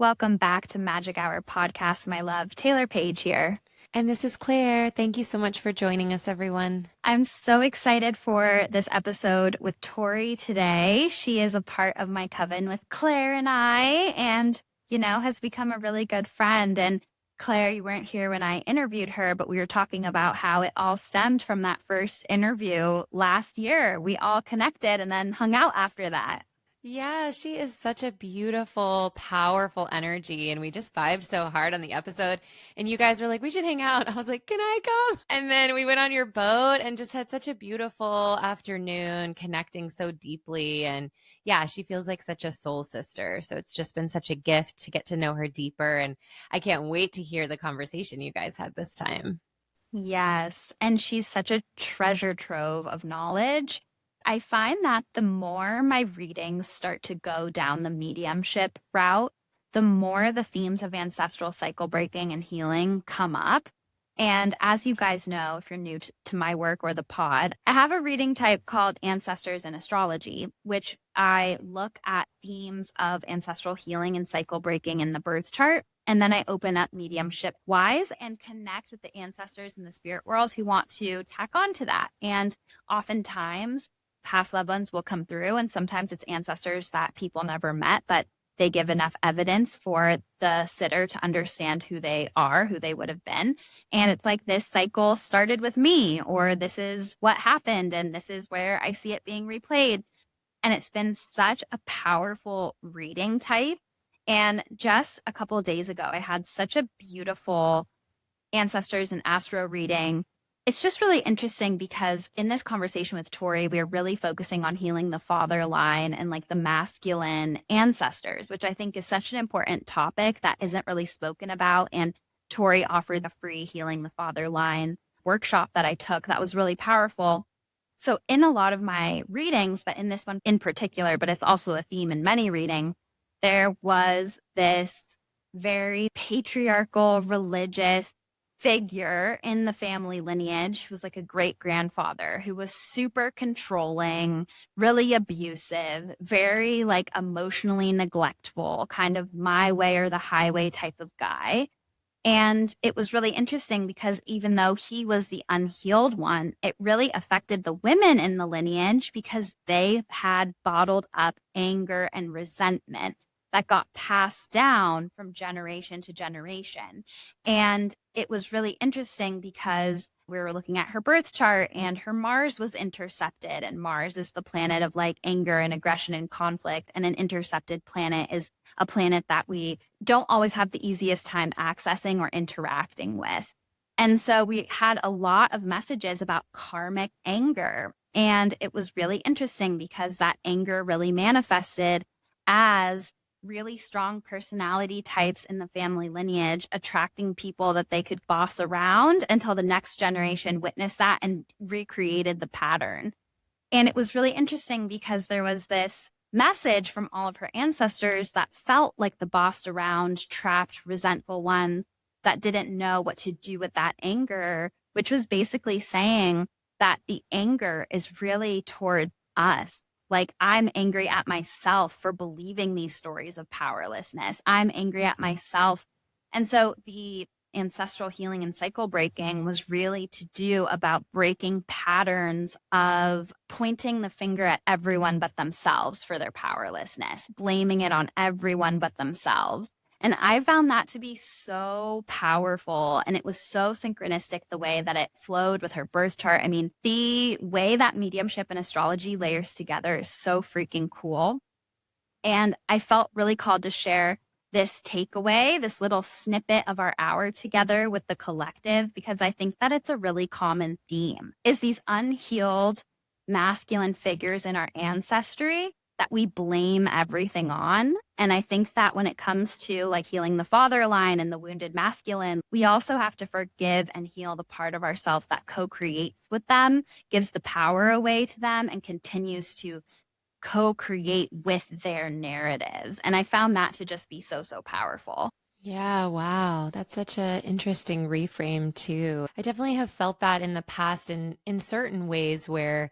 Welcome back to Magic Hour Podcast, my love. Taylor Page here. And this is Claire. Thank you so much for joining us, everyone. I'm so excited for this episode with Torie today. She is a part of my coven with Claire and I, and, has become a really good friend. And Claire, you weren't here when I interviewed her, but we were talking about how it all stemmed from that first interview last year. We all connected and then hung out after that. Yeah, she is such a beautiful, powerful energy. And we just vibed so hard on the episode. And you guys were like, we should hang out. I was like, can I come? And then we went on your boat and just had such a beautiful afternoon connecting so deeply. And yeah, she feels like such a soul sister. So it's just been such a gift to get to know her deeper. And I can't wait to hear the conversation you guys had this time. Yes. And she's such a treasure trove of knowledge. I find that the more my readings start to go down the mediumship route, the more the themes of ancestral cycle breaking and healing come up. And as you guys know, if you're new to my work or the pod, I have a reading type called Ancestors in Astrology, which I look at themes of ancestral healing and cycle breaking in the birth chart. And then I open up mediumship wise and connect with the ancestors in the spirit world who want to tack on to that. And oftentimes, past loved ones will come through, and sometimes it's ancestors that people never met, but they give enough evidence for the sitter to understand who they are, who they would have been. And it's like this cycle started with me, or this is what happened, and this is where I see it being replayed. And it's been such a powerful reading type. And just a couple of days ago, I had such a beautiful ancestors and astro reading. It's just really interesting because in this conversation with Torie, we're really focusing on healing the father line and like the masculine ancestors, which I think is such an important topic that isn't really spoken about. And Torie offered the free Healing the Father Line workshop that I took that was really powerful. So in a lot of my readings, but in this one in particular, but it's also a theme in many reading, there was this very patriarchal, religious figure in the family lineage who was like a great grandfather who was super controlling, really abusive, very like emotionally neglectful, kind of my way or the highway type of guy. And it was really interesting because even though he was the unhealed one, it really affected the women in the lineage because they had bottled up anger and resentment that got passed down from generation to generation. And it was really interesting because we were looking at her birth chart and her Mars was intercepted. And Mars is the planet of like anger and aggression and conflict. And an intercepted planet is a planet that we don't always have the easiest time accessing or interacting with. And so we had a lot of messages about karmic anger. And it was really interesting because that anger really manifested as really strong personality types in the family lineage, attracting people that they could boss around until the next generation witnessed that and recreated the pattern. And it was really interesting because there was this message from all of her ancestors that felt like the bossed around, trapped, resentful ones that didn't know what to do with that anger, which was basically saying that the anger is really toward us. Like, I'm angry at myself for believing these stories of powerlessness. I'm angry at myself. And so the ancestral healing and cycle breaking was really to do about breaking patterns of pointing the finger at everyone but themselves for their powerlessness, blaming it on everyone but themselves. And I found that to be so powerful. And it was so synchronistic the way that it flowed with her birth chart. I mean, the way that mediumship and astrology layers together is so freaking cool. And I felt really called to share this takeaway, this little snippet of our hour together with the collective, because I think that it's a really common theme is these unhealed masculine figures in our ancestry that we blame everything on. And I think that when it comes to like healing the father line and the wounded masculine, we also have to forgive and heal the part of ourselves that co-creates with them, gives the power away to them, and continues to co-create with their narratives. And I found that to just be so, so powerful. Yeah, wow. That's such an interesting reframe too. I definitely have felt that in the past in certain ways where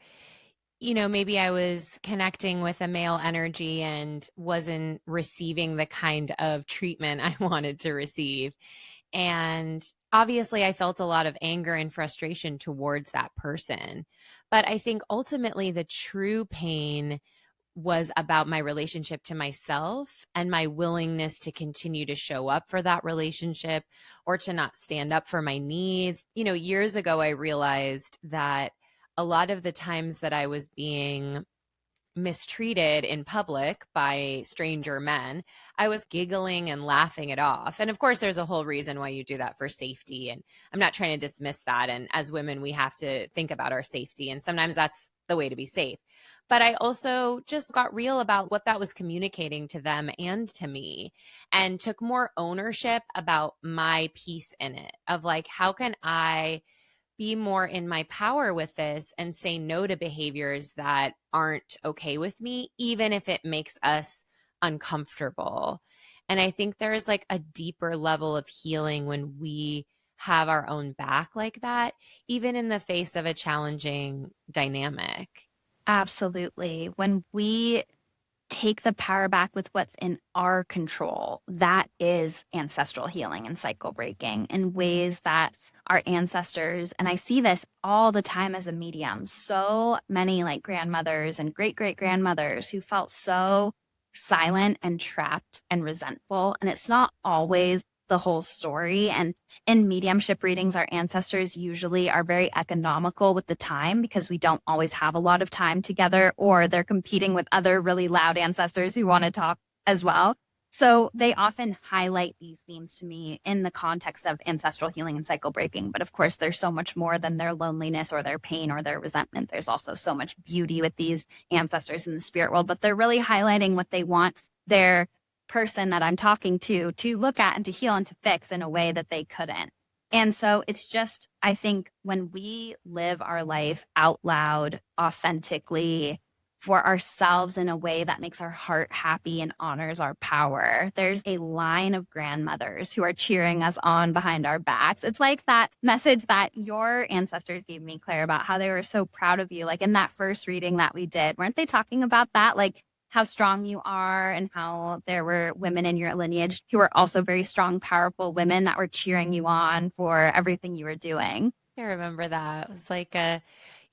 maybe I was connecting with a male energy and wasn't receiving the kind of treatment I wanted to receive. And obviously, I felt a lot of anger and frustration towards that person. But I think ultimately, the true pain was about my relationship to myself and my willingness to continue to show up for that relationship or to not stand up for my needs. Years ago, I realized that a lot of the times that I was being mistreated in public by stranger men, I was giggling and laughing it off. And of course, there's a whole reason why you do that for safety. And I'm not trying to dismiss that. And as women, we have to think about our safety. And sometimes that's the way to be safe. But I also just got real about what that was communicating to them and to me, and took more ownership about my piece in it of like, how can I be more in my power with this and say no to behaviors that aren't okay with me, even if it makes us uncomfortable. And I think there is like a deeper level of healing when we have our own back like that, even in the face of a challenging dynamic. Absolutely. When we take the power back with what's in our control, that is ancestral healing and cycle breaking in ways that our ancestors, and I see this all the time as a medium, so many like grandmothers and great great grandmothers who felt so silent and trapped and resentful. And it's not always the whole story. And in mediumship readings, our ancestors usually are very economical with the time because we don't always have a lot of time together, or they're competing with other really loud ancestors who want to talk as well. So they often highlight these themes to me in the context of ancestral healing and cycle breaking. But of course, there's so much more than their loneliness or their pain or their resentment. There's also so much beauty with these ancestors in the spirit world, but they're really highlighting what they want their person that I'm talking to look at and to heal and to fix in a way that they couldn't. And so it's just, I think when we live our life out loud, authentically, for ourselves in a way that makes our heart happy and honors our power. There's a line of grandmothers who are cheering us on behind our backs. It's like that message that your ancestors gave me, Claire, about how they were so proud of you. Like in that first reading that we did, weren't they talking about that? Like how strong you are and how there were women in your lineage who were also very strong, powerful women that were cheering you on for everything you were doing. I remember that. It was like a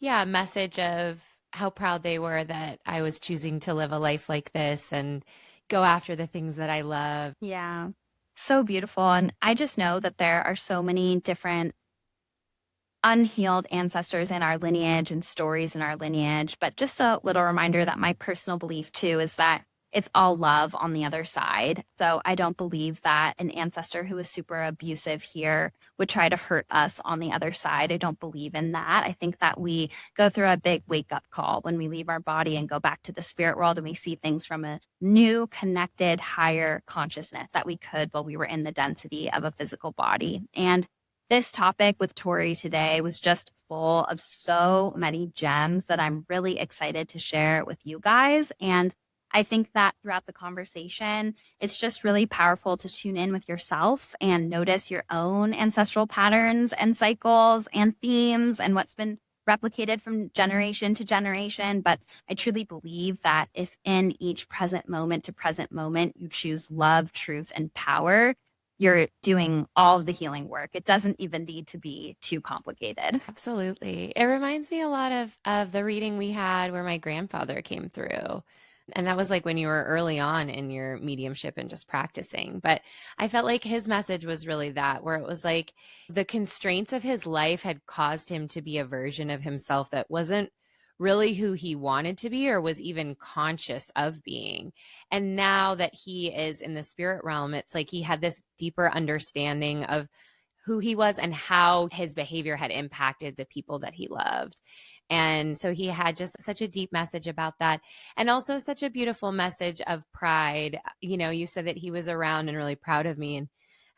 message of how proud they were that I was choosing to live a life like this and go after the things that I love. Yeah. So beautiful. And I just know that there are so many different unhealed ancestors in our lineage and stories in our lineage. But just a little reminder that my personal belief too is that it's all love on the other side. So I don't believe that an ancestor who is super abusive here would try to hurt us on the other side. I don't believe in that. I think that we go through a big wake up call when we leave our body and go back to the spirit world, and we see things from a new, connected, higher consciousness that we could while we were in the density of a physical body. And this topic with Torie today was just full of so many gems that I'm really excited to share with you guys. And I think that throughout the conversation, it's just really powerful to tune in with yourself and notice your own ancestral patterns and cycles and themes and what's been replicated from generation to generation. But I truly believe that if in each present moment to present moment, you choose love, truth, and power, you're doing all of the healing work. It doesn't even need to be too complicated. Absolutely. It reminds me a lot of the reading we had where my grandfather came through. And that was like when you were early on in your mediumship and just practicing. But I felt like his message was really that, where it was like the constraints of his life had caused him to be a version of himself that wasn't really who he wanted to be or was even conscious of being. And now that he is in the spirit realm, it's like he had this deeper understanding of who he was and how his behavior had impacted the people that he loved. And so he had just such a deep message about that. And also such a beautiful message of pride. You said that he was around and really proud of me. And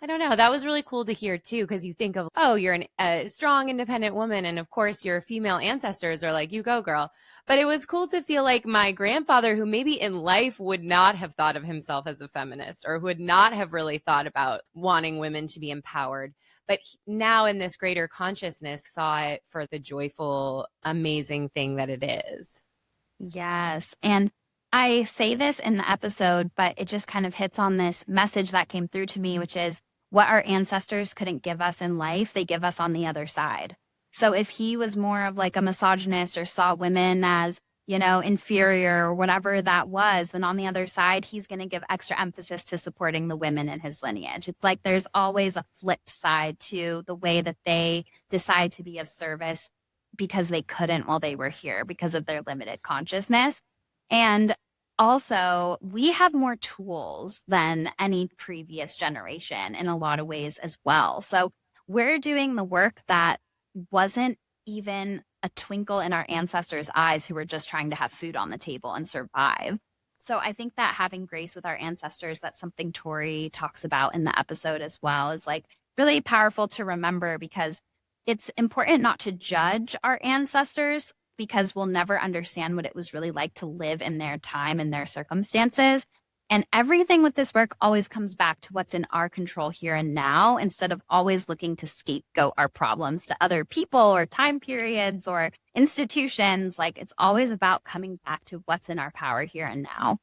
I don't know, that was really cool to hear too, because you think of, oh, you're a strong, independent woman. And of course, your female ancestors are like, you go, girl. But it was cool to feel like my grandfather, who maybe in life would not have thought of himself as a feminist or would not have really thought about wanting women to be empowered, but now in this greater consciousness saw it for the joyful, amazing thing that it is. Yes. And I say this in the episode, but it just kind of hits on this message that came through to me, which is what our ancestors couldn't give us in life, they give us on the other side. So if he was more of like a misogynist or saw women as, inferior or whatever that was, then on the other side, he's going to give extra emphasis to supporting the women in his lineage. It's like there's always a flip side to the way that they decide to be of service because they couldn't while they were here because of their limited consciousness. And also, we have more tools than any previous generation in a lot of ways as well. So we're doing the work that wasn't even a twinkle in our ancestors' eyes who were just trying to have food on the table and survive. So I think that having grace with our ancestors, that's something Torie talks about in the episode as well, is like really powerful to remember because it's important not to judge our ancestors because we'll never understand what it was really like to live in their time and their circumstances. And everything with this work always comes back to what's in our control here and now instead of always looking to scapegoat our problems to other people or time periods or institutions. Like it's always about coming back to what's in our power here and now.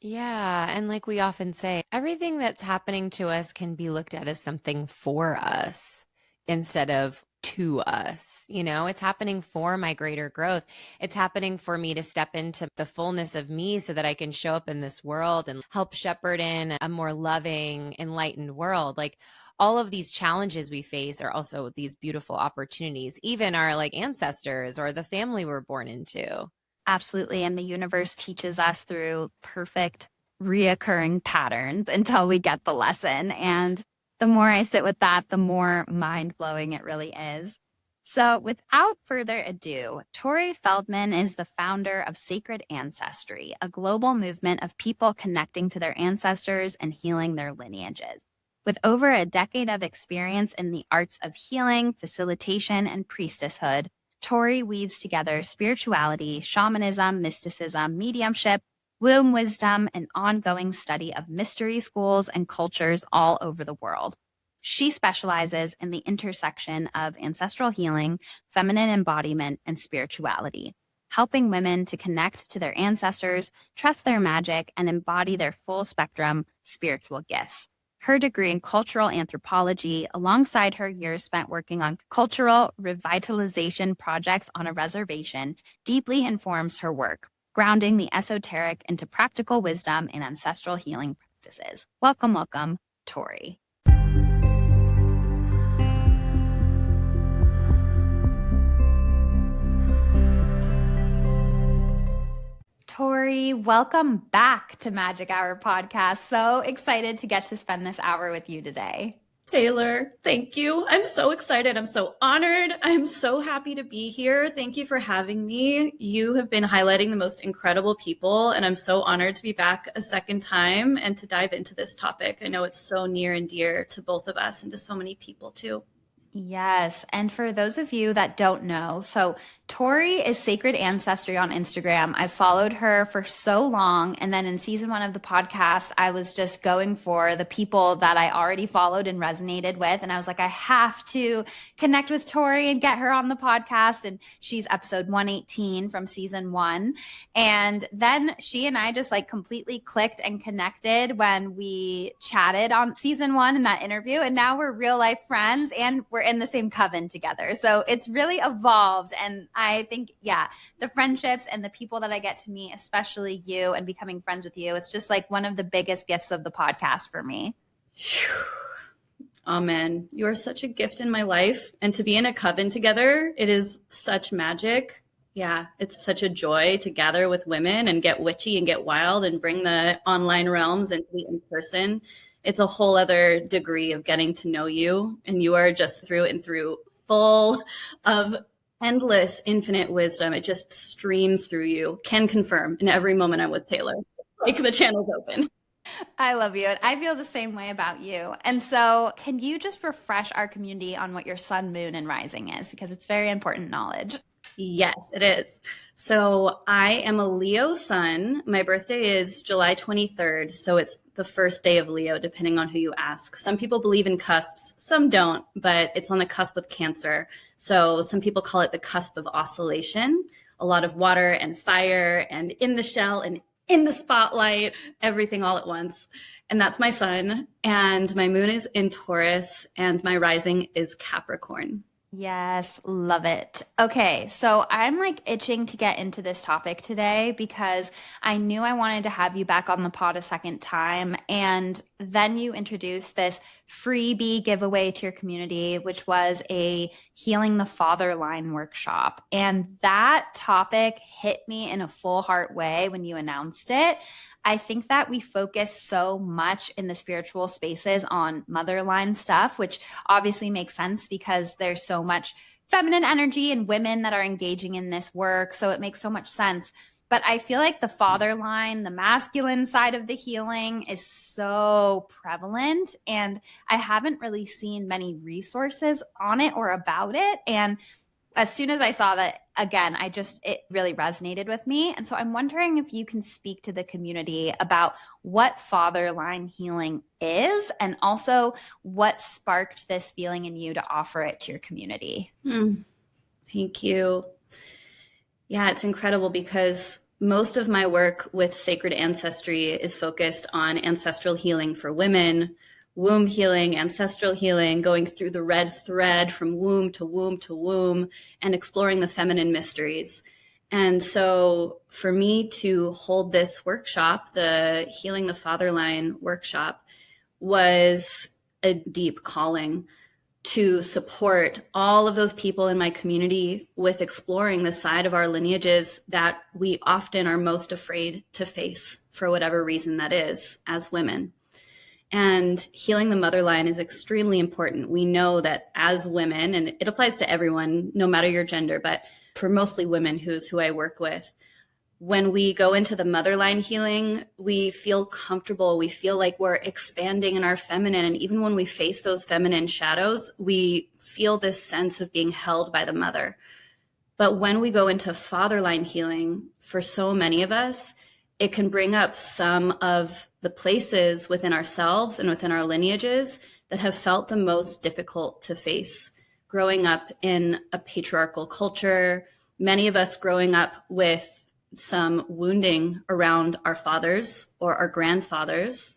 Yeah, and like we often say, everything that's happening to us can be looked at as something for us instead of to us. It's happening for my greater growth. It's happening for me to step into the fullness of me so that I can show up in this world and help shepherd in a more loving, enlightened world. Like all of these challenges we face are also these beautiful opportunities, even our like ancestors or the family we're born into. Absolutely. And the universe teaches us through perfect reoccurring patterns until we get the lesson. And the more I sit with that, the more mind blowing it really is. So, without further ado, Torie Feldman is the founder of Sacred Ancestry, a global movement of people connecting to their ancestors and healing their lineages. With over a decade of experience in the arts of healing, facilitation, and priestesshood, Torie weaves together spirituality, shamanism, mysticism, mediumship, womb wisdom, and ongoing study of mystery schools and cultures all over the world. She specializes in the intersection of ancestral healing, feminine embodiment, and spirituality, helping women to connect to their ancestors, trust their magic, and embody their full spectrum spiritual gifts. Her degree in cultural anthropology, alongside her years spent working on cultural revitalization projects on a reservation, deeply informs her work, grounding the esoteric into practical wisdom and ancestral healing practices. Welcome, welcome, Torie. Torie, welcome back to Magic Hour Podcast. So excited to get to spend this hour with you today. Taylor, thank you. I'm so excited. I'm so honored. I'm so happy to be here. Thank you for having me. You have been highlighting the most incredible people, and I'm so honored to be back a second time and to dive into this topic. I know it's so near and dear to both of us and to so many people too. Yes. And for those of you that don't know, so Torie is Sacred Ancestry on Instagram. I followed her for so long. And then in season 1 of the podcast, I was just going for the people that I already followed and resonated with. And I was like, I have to connect with Torie and get her on the podcast. And she's episode 118 from season 1. And then she and I just like completely clicked and connected when we chatted on season 1 in that interview. And now we're real life friends and we're in the same coven together. So it's really evolved. And I think, yeah, the friendships and the people that I get to meet, especially you and becoming friends with you, it's just like one of the biggest gifts of the podcast for me. Amen. You are such a gift in my life. And to be in a coven together, it is such magic. Yeah, it's such a joy to gather with women and get witchy and get wild and bring the online realms into the in-person. It's a whole other degree of getting to know you. And you are just through and through full of endless, infinite wisdom. It just streams through you. Can confirm in every moment I'm with Taylor. Like the channel's open. I love you. And I feel the same way about you. And so, can you just refresh our community on what your sun, moon, and rising is? Because it's very important knowledge. Yes, it is. So I am a Leo sun. My birthday is July 23rd. So it's the first day of Leo, depending on who you ask. Some people believe in cusps, some don't, but it's on the cusp with Cancer. So some people call it the cusp of oscillation. a lot of water and fire and in the shell and in the spotlight, everything all at once. And that's my sun. And my moon is in Taurus and my rising is Capricorn. Yes, love it. Okay, so I'm like itching to get into this topic today because I knew I wanted to have you back on the pod a second time. And then you introduced this freebie giveaway to your community, which was a Healing the Fatherline workshop. And that topic hit me in a full heart way when you announced it. I think that we focus so much in the spiritual spaces on motherline stuff, which obviously makes sense because there's so much feminine energy and women that are engaging in this work. So it makes so much sense. But I feel like the father line, the masculine side of the healing is so prevalent. And I haven't really seen many resources on it or about it. And as soon as I saw that, again, it really resonated with me. And so I'm wondering if you can speak to the community about what fatherline healing is and also what sparked this feeling in you to offer it to your community. Thank you. Yeah, it's incredible because most of my work with sacred ancestry is focused on ancestral healing for women, womb healing, ancestral healing, going through the red thread from womb to womb to womb, and exploring the feminine mysteries. And so for me to hold this workshop, the Healing the Fatherline workshop, was a deep calling to support all of those people in my community with exploring the side of our lineages that we often are most afraid to face for whatever reason that is as women. And healing the motherline is extremely important. We know that as women, and it applies to everyone, no matter your gender, but for mostly women who I work with, when we go into the motherline healing, we feel comfortable. We feel like we're expanding in our feminine. And even when we face those feminine shadows, we feel this sense of being held by the mother. But when we go into fatherline healing, for so many of us, it can bring up some of the places within ourselves and within our lineages that have felt the most difficult to face. Growing up in a patriarchal culture, many of us growing up with some wounding around our fathers or our grandfathers,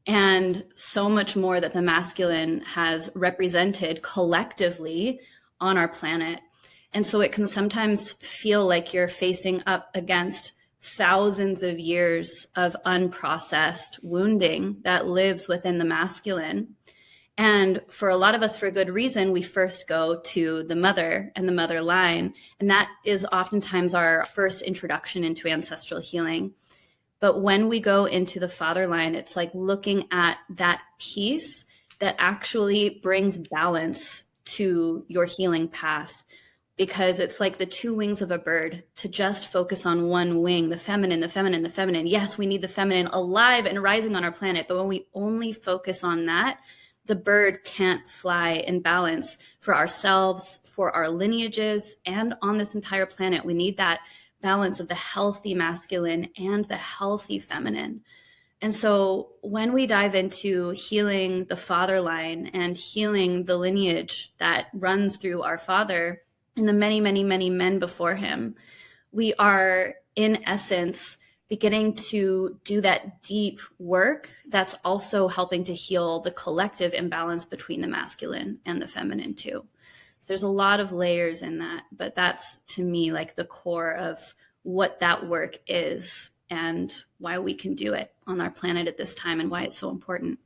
and so much more that the masculine has represented collectively on our planet. And so it can sometimes feel like you're facing up against thousands of years of unprocessed wounding that lives within the masculine. And for a lot of us, for a good reason, we first go to the mother and the mother line. And that is oftentimes our first introduction into ancestral healing. But when we go into the father line, it's like looking at that piece that actually brings balance to your healing path. Because it's like the two wings of a bird, to just focus on one wing, the feminine, the feminine, the feminine. Yes, we need the feminine alive and rising on our planet. But when we only focus on that, the bird can't fly in balance for ourselves, for our lineages, and on this entire planet. We need that balance of the healthy masculine and the healthy feminine. And so when we dive into healing the father line and healing the lineage that runs through our father and the many, many, many men before him, we are in essence beginning to do that deep work that's also helping to heal the collective imbalance between the masculine and the feminine too. So there's a lot of layers in that, but that's to me like the core of what that work is and why we can do it on our planet at this time and why it's so important.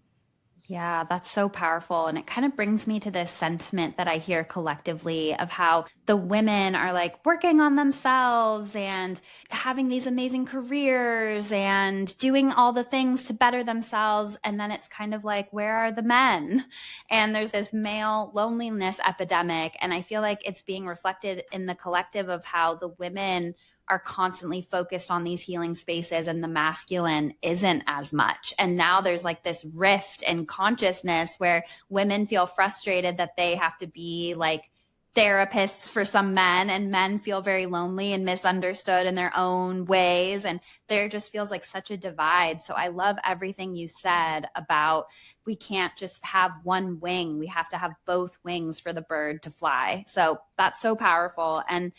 Yeah, that's so powerful. And it kind of brings me to this sentiment that I hear collectively of how the women are like working on themselves and having these amazing careers and doing all the things to better themselves. And then it's kind of like, where are the men? And there's this male loneliness epidemic. And I feel like it's being reflected in the collective of how the women are constantly focused on these healing spaces and the masculine isn't as much. And now there's like this rift in consciousness where women feel frustrated that they have to be like therapists for some men, and men feel very lonely and misunderstood in their own ways. And there just feels like such a divide. So I love everything you said about we can't just have one wing. We have to have both wings for the bird to fly. So that's so powerful. And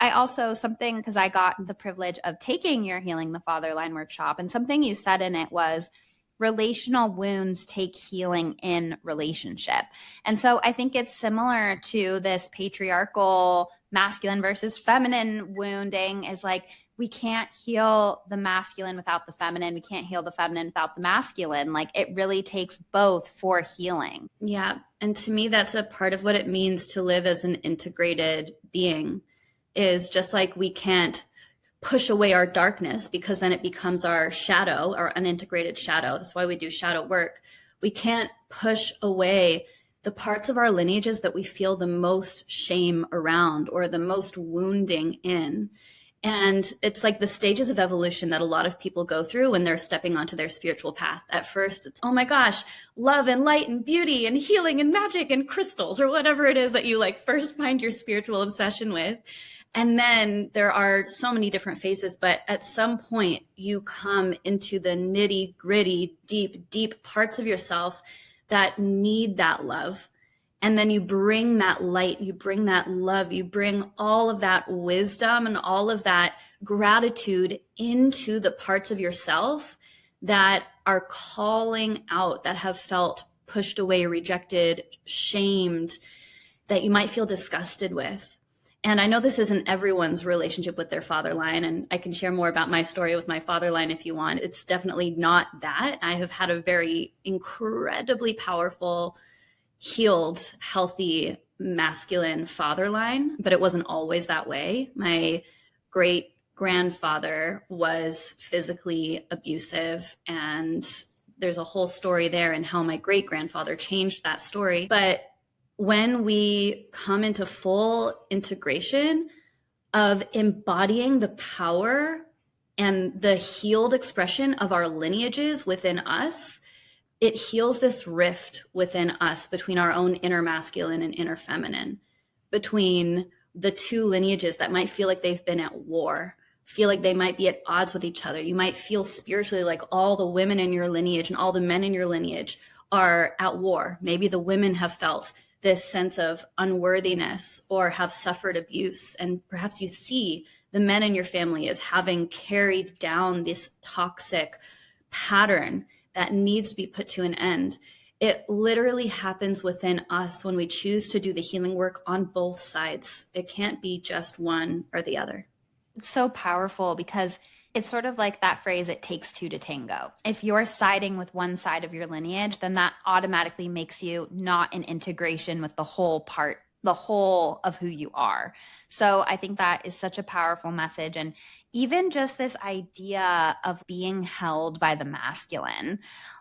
I also because I got the privilege of taking your Healing the Fatherline workshop, and something you said in it was relational wounds take healing in relationship. And so I think it's similar to this patriarchal masculine versus feminine wounding, is like, we can't heal the masculine without the feminine. We can't heal the feminine without the masculine. Like, it really takes both for healing. Yeah. And to me, that's a part of what it means to live as an integrated being, is just like we can't push away our darkness because then it becomes our shadow, our unintegrated shadow. That's why we do shadow work. We can't push away the parts of our lineages that we feel the most shame around or the most wounding in. And it's like the stages of evolution that a lot of people go through when they're stepping onto their spiritual path. At first, it's, oh my gosh, love and light and beauty and healing and magic and crystals, or whatever it is that you like first find your spiritual obsession with. And then there are so many different phases, but at some point you come into the nitty gritty, deep, deep parts of yourself that need that love. And then you bring that light, you bring that love, you bring all of that wisdom and all of that gratitude into the parts of yourself that are calling out, that have felt pushed away, rejected, shamed, that you might feel disgusted with. And I know this isn't everyone's relationship with their father line, and I can share more about my story with my father line if you want. It's definitely not that. I have had a very incredibly powerful, healed, healthy, masculine father line, but it wasn't always that way. My great grandfather was physically abusive, and there's a whole story there and how my great grandfather changed that story. But when we come into full integration of embodying the power and the healed expression of our lineages within us, it heals this rift within us between our own inner masculine and inner feminine, between the two lineages that might feel like they've been at war, feel like they might be at odds with each other. You might feel spiritually like all the women in your lineage and all the men in your lineage are at war. Maybe the women have felt this sense of unworthiness or have suffered abuse. And perhaps you see the men in your family as having carried down this toxic pattern that needs to be put to an end. It literally happens within us when we choose to do the healing work on both sides. It can't be just one or the other. It's so powerful because it's sort of like that phrase, it takes two to tango. If you're siding with one side of your lineage, then that automatically makes you not in integration with the whole of who you are. So I think that is such a powerful message. And even just this idea of being held by the masculine,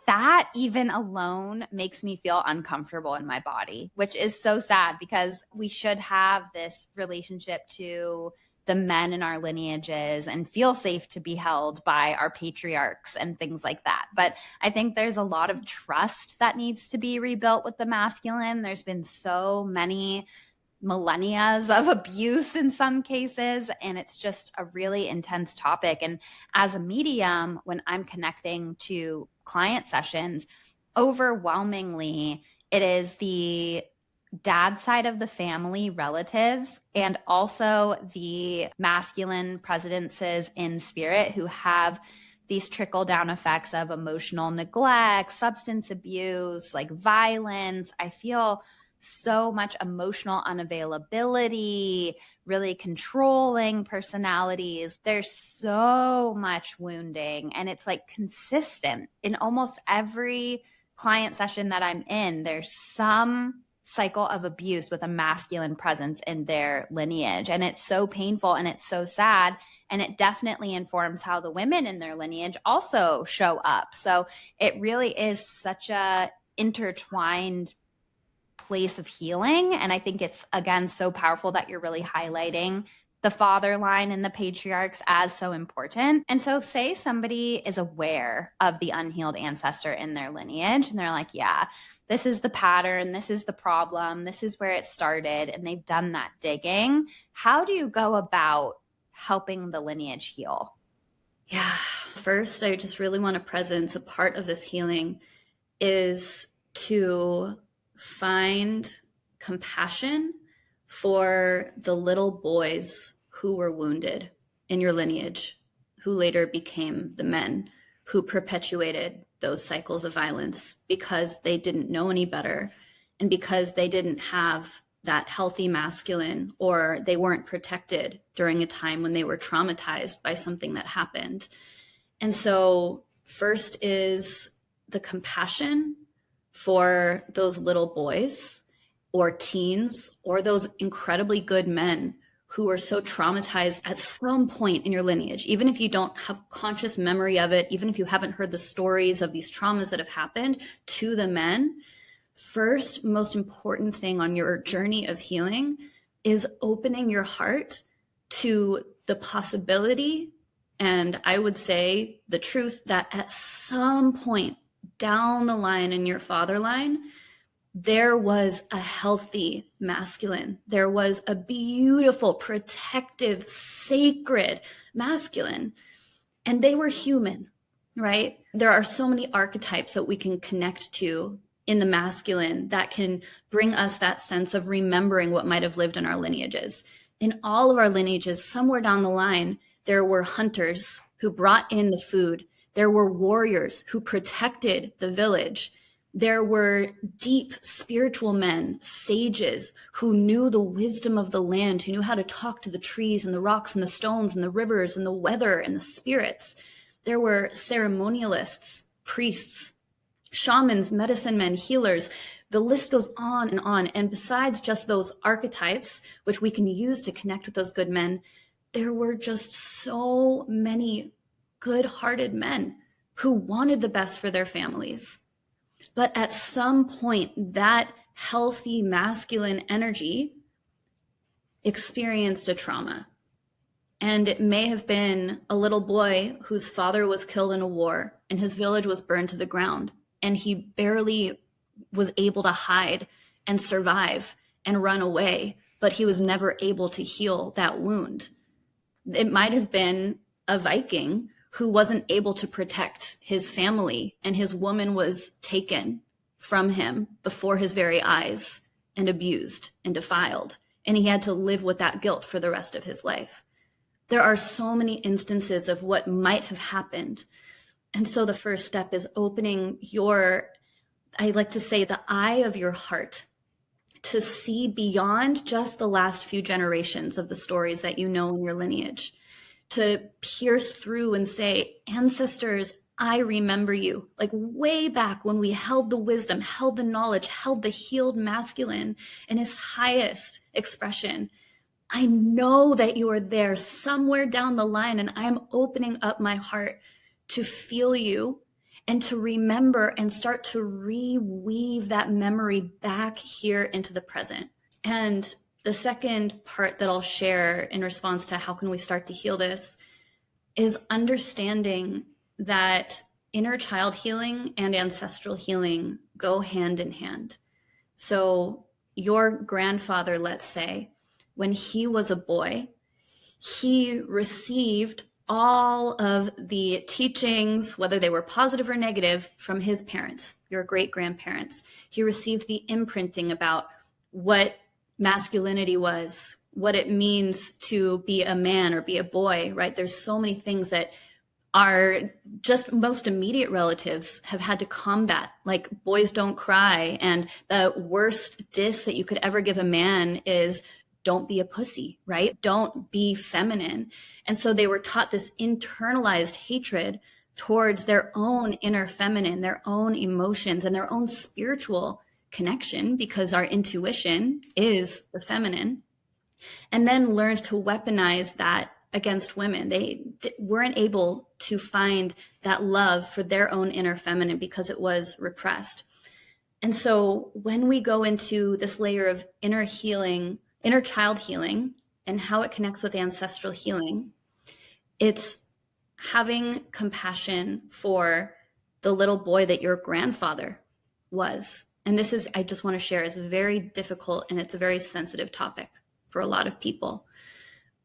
that even alone makes me feel uncomfortable in my body, which is so sad because we should have this relationship to the men in our lineages and feel safe to be held by our patriarchs and things like that. But I think there's a lot of trust that needs to be rebuilt with the masculine. There's been so many millennia of abuse in some cases, and it's just a really intense topic. And as a medium, when I'm connecting to client sessions, overwhelmingly, it is the dad side of the family relatives and also the masculine presences in spirit who have these trickle down effects of emotional neglect, substance abuse, like violence. I feel so much emotional unavailability, really controlling personalities. There's so much wounding, and it's like consistent in almost every client session that I'm in. There's some cycle of abuse with a masculine presence in their lineage. And it's so painful and it's so sad. And it definitely informs how the women in their lineage also show up. So it really is such a intertwined place of healing. And I think it's, again, so powerful that you're really highlighting the father line and the patriarchs as so important. And so say somebody is aware of the unhealed ancestor in their lineage and they're like, yeah, this is the pattern, this is the problem, this is where it started, and they've done that digging. How do you go about helping the lineage heal? Yeah. First, I just really want to presence a part of this healing is to find compassion for the little boys who were wounded in your lineage, who later became the men who perpetuated those cycles of violence because they didn't know any better and because they didn't have that healthy masculine, or they weren't protected during a time when they were traumatized by something that happened. And so first is the compassion for those little boys or teens or those incredibly good men who are so traumatized at some point in your lineage, even if you don't have conscious memory of it, even if you haven't heard the stories of these traumas that have happened to the men. First, most important thing on your journey of healing is opening your heart to the possibility, and I would say the truth, that at some point down the line in your father line, there was a healthy masculine. There was a beautiful, protective, sacred masculine, and they were human, right? There are so many archetypes that we can connect to in the masculine that can bring us that sense of remembering what might have lived in our lineages. In all of our lineages, somewhere down the line, there were hunters who brought in the food. There were warriors who protected the village. There were deep spiritual men, sages, who knew the wisdom of the land, who knew how to talk to the trees and the rocks and the stones and the rivers and the weather and the spirits. There were ceremonialists, priests, shamans, medicine men, healers. The list goes on and on. And besides just those archetypes, which we can use to connect with those good men, there were just so many good-hearted men who wanted the best for their families. But at some point, that healthy masculine energy experienced a trauma. And it may have been a little boy whose father was killed in a war and his village was burned to the ground. And he barely was able to hide and survive and run away, but he was never able to heal that wound. It might have been a Viking who wasn't able to protect his family, and his woman was taken from him before his very eyes and abused and defiled, and he had to live with that guilt for the rest of his life. There are so many instances of what might have happened. And so the first step is opening your, I like to say, the eye of your heart to see beyond just the last few generations of the stories that you know in your lineage, to pierce through and say, ancestors, I remember you. Like way back when we held the wisdom, held the knowledge, held the healed masculine in his highest expression. I know that you are there somewhere down the line, and I'm opening up my heart to feel you and to remember and start to reweave that memory back here into the present. And the second part that I'll share in response to how can we start to heal this is understanding that inner child healing and ancestral healing go hand in hand. So your grandfather, let's say, when he was a boy, he received all of the teachings, whether they were positive or negative, from his parents, your great-grandparents. He received the imprinting about what masculinity was, what it means to be a man or be a boy, right? There's so many things that our just most immediate relatives have had to combat, like boys don't cry. And the worst diss that you could ever give a man is don't be a pussy, right? Don't be feminine. And so they were taught this internalized hatred towards their own inner feminine, their own emotions, and their own spiritual connection, because our intuition is the feminine, and then learned to weaponize that against women. They weren't able to find that love for their own inner feminine because it was repressed. And so when we go into this layer of inner healing, inner child healing, and how it connects with ancestral healing, it's having compassion for the little boy that your grandfather was. And this is, I just want to share, is very difficult and it's a very sensitive topic for a lot of people.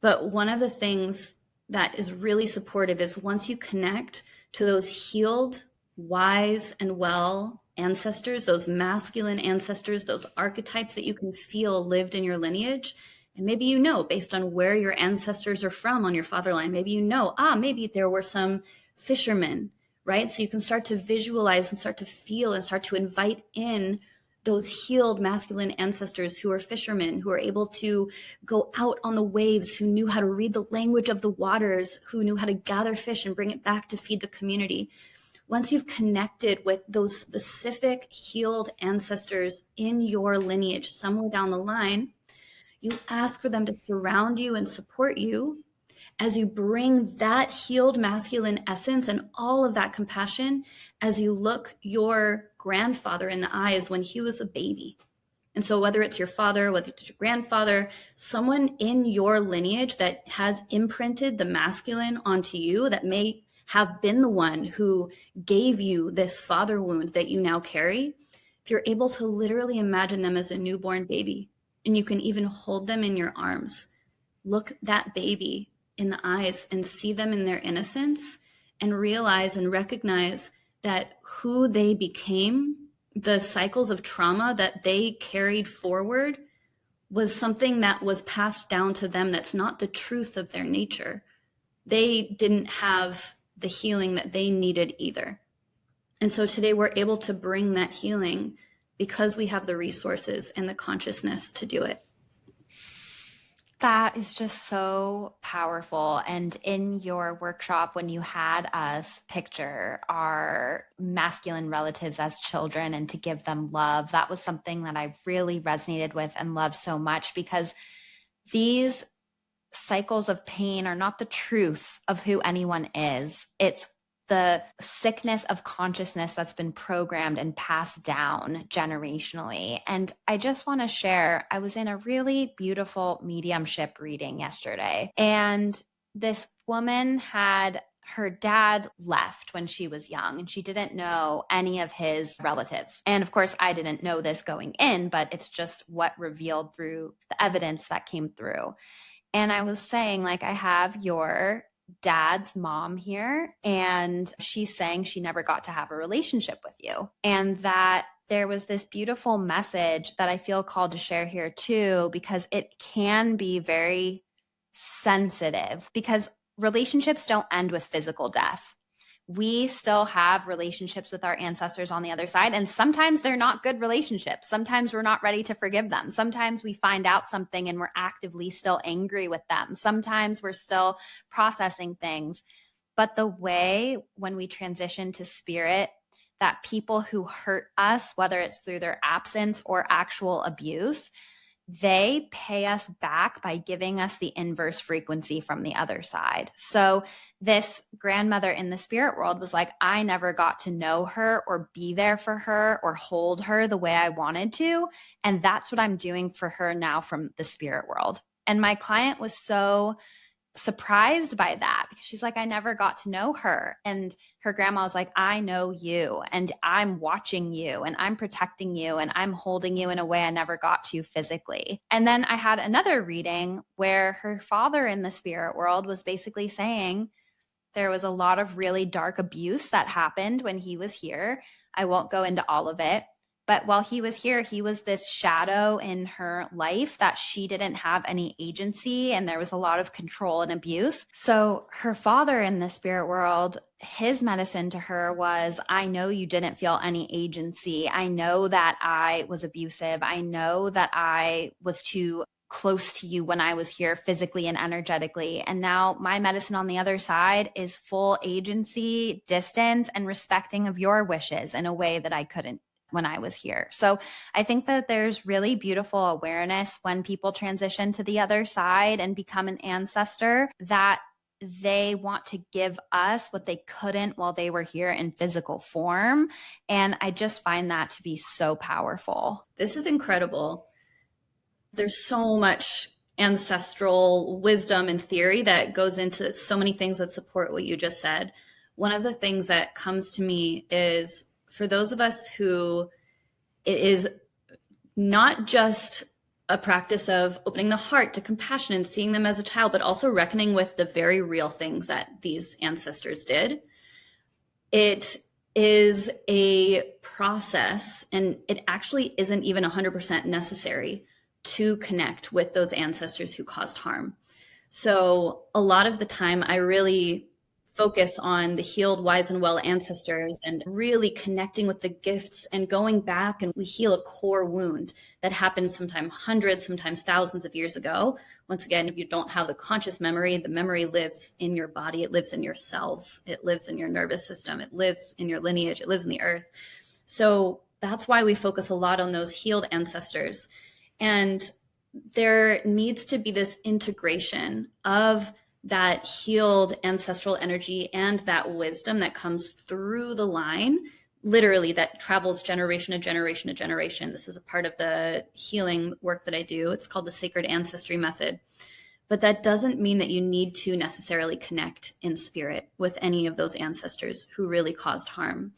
But one of the things that is really supportive is once you connect to those healed, wise, and well ancestors, those masculine ancestors, those archetypes that you can feel lived in your lineage, And maybe based on where your ancestors are from on your father line, maybe maybe there were some fishermen, right? So you can start to visualize and start to feel and start to invite in those healed masculine ancestors who are fishermen, who are able to go out on the waves, who knew how to read the language of the waters, who knew how to gather fish and bring it back to feed the community. Once you've connected with those specific healed ancestors in your lineage somewhere down the line, you ask for them to surround you and support you as you bring that healed masculine essence and all of that compassion as you look your grandfather in the eyes when he was a baby. And so whether it's your father, whether it's your grandfather, someone in your lineage that has imprinted the masculine onto you, that may have been the one who gave you this father wound that you now carry, if you're able to literally imagine them as a newborn baby, and you can even hold them in your arms, look that baby in the eyes and see them in their innocence and realize and recognize that who they became, the cycles of trauma that they carried forward, was something that was passed down to them that's not the truth of their nature. They didn't have the healing that they needed either. And so today we're able to bring that healing because we have the resources and the consciousness to do it. That is just so powerful. And in your workshop, when you had us picture our masculine relatives as children and to give them love, that was something that I really resonated with and loved so much, because these cycles of pain are not the truth of who anyone is. It's the sickness of consciousness that's been programmed and passed down generationally. And I just want to share, I was in a really beautiful mediumship reading yesterday, and this woman had her dad left when she was young, and she didn't know any of his relatives. And of course, I didn't know this going in, but it's just what revealed through the evidence that came through. And I was saying, like, I have your dad's mom here, and she's saying she never got to have a relationship with you. And that there was this beautiful message that I feel called to share here too, because it can be very sensitive, because relationships don't end with physical death. We still have relationships with our ancestors on the other side. And sometimes they're not good relationships. Sometimes we're not ready to forgive them. Sometimes we find out something and we're actively still angry with them. Sometimes we're still processing things. But the way when we transition to spirit, that people who hurt us, whether it's through their absence or actual abuse, they pay us back by giving us the inverse frequency from the other side. So this grandmother in the spirit world was like, I never got to know her or be there for her or hold her the way I wanted to. And that's what I'm doing for her now from the spirit world. And my client was so surprised by that, because she's like, I never got to know her. And her grandma was like, I know you, and I'm watching you, and I'm protecting you, and I'm holding you in a way I never got to physically. And then I had another reading where her father in the spirit world was basically saying there was a lot of really dark abuse that happened when he was here. I won't go into all of it. But while he was here, he was this shadow in her life that she didn't have any agency, and there was a lot of control and abuse. So her father in the spirit world, his medicine to her was, I know you didn't feel any agency. I know that I was abusive. I know that I was too close to you when I was here physically and energetically. And now my medicine on the other side is full agency, distance, and respecting of your wishes in a way that I couldn't when I was here. So I think that there's really beautiful awareness when people transition to the other side and become an ancestor, that they want to give us what they couldn't while they were here in physical form. And I just find that to be so powerful. This is incredible. There's so much ancestral wisdom and theory that goes into so many things that support what you just said. One of the things that comes to me is, for those of us who it is not just a practice of opening the heart to compassion and seeing them as a child, but also reckoning with the very real things that these ancestors did. It is a process, and it actually isn't even 100% necessary, to connect with those ancestors who caused harm. So a lot of the time, I really focus on the healed, wise, and well ancestors and really connecting with the gifts and going back, and we heal a core wound that happened sometimes hundreds, sometimes thousands of years ago. Once again, if you don't have the conscious memory, the memory lives in your body, it lives in your cells, it lives in your nervous system, it lives in your lineage, it lives in the earth. So that's why we focus a lot on those healed ancestors. And there needs to be this integration of that healed ancestral energy and that wisdom that comes through the line, literally that travels generation to generation to generation. This is a part of the healing work that I do. It's called the sacred ancestry method. But that doesn't mean that you need to necessarily connect in spirit with any of those ancestors who really caused harm.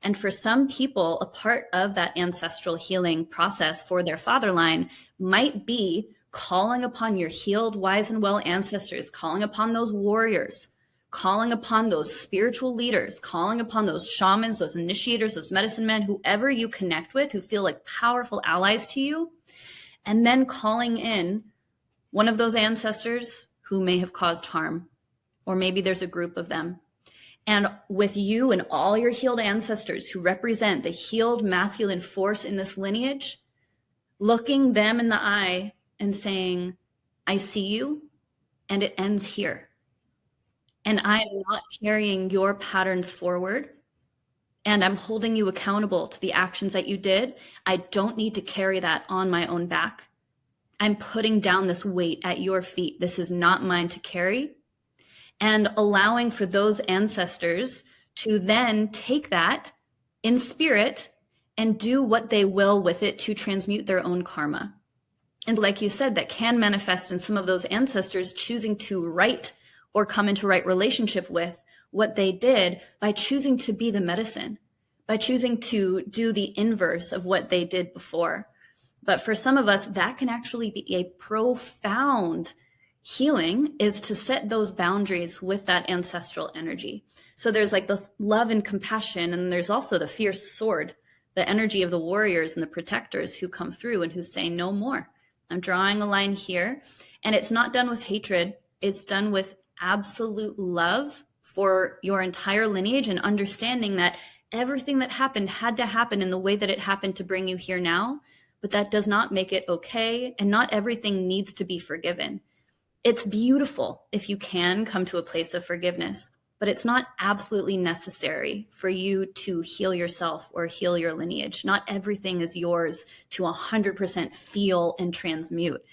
And for some people, a part of that ancestral healing process for their father line might be calling upon your healed, wise, and well ancestors, calling upon those warriors, calling upon those spiritual leaders, calling upon those shamans, those initiators, those medicine men, whoever you connect with who feel like powerful allies to you, and then calling in one of those ancestors who may have caused harm, or maybe there's a group of them. And with you and all your healed ancestors who represent the healed masculine force in this lineage, looking them in the eye and saying, I see you, and it ends here. And I am not carrying your patterns forward, and I'm holding you accountable to the actions that you did. I don't need to carry that on my own back. I'm putting down this weight at your feet. This is not mine to carry. And allowing for those ancestors to then take that in spirit and do what they will with it to transmute their own karma. And like you said, that can manifest in some of those ancestors choosing to right or come into right relationship with what they did by choosing to be the medicine, by choosing to do the inverse of what they did before. But for some of us, that can actually be a profound healing, is to set those boundaries with that ancestral energy. So there's like the love and compassion, and there's also the fierce sword, the energy of the warriors and the protectors who come through and who say, no more. I'm drawing a line here. And it's not done with hatred. It's done with absolute love for your entire lineage and understanding that everything that happened had to happen in the way that it happened to bring you here now. But that does not make it okay. And not everything needs to be forgiven. It's beautiful if you can come to a place of forgiveness, but it's not absolutely necessary for you to heal yourself or heal your lineage. Not everything is yours to 100% feel and transmute.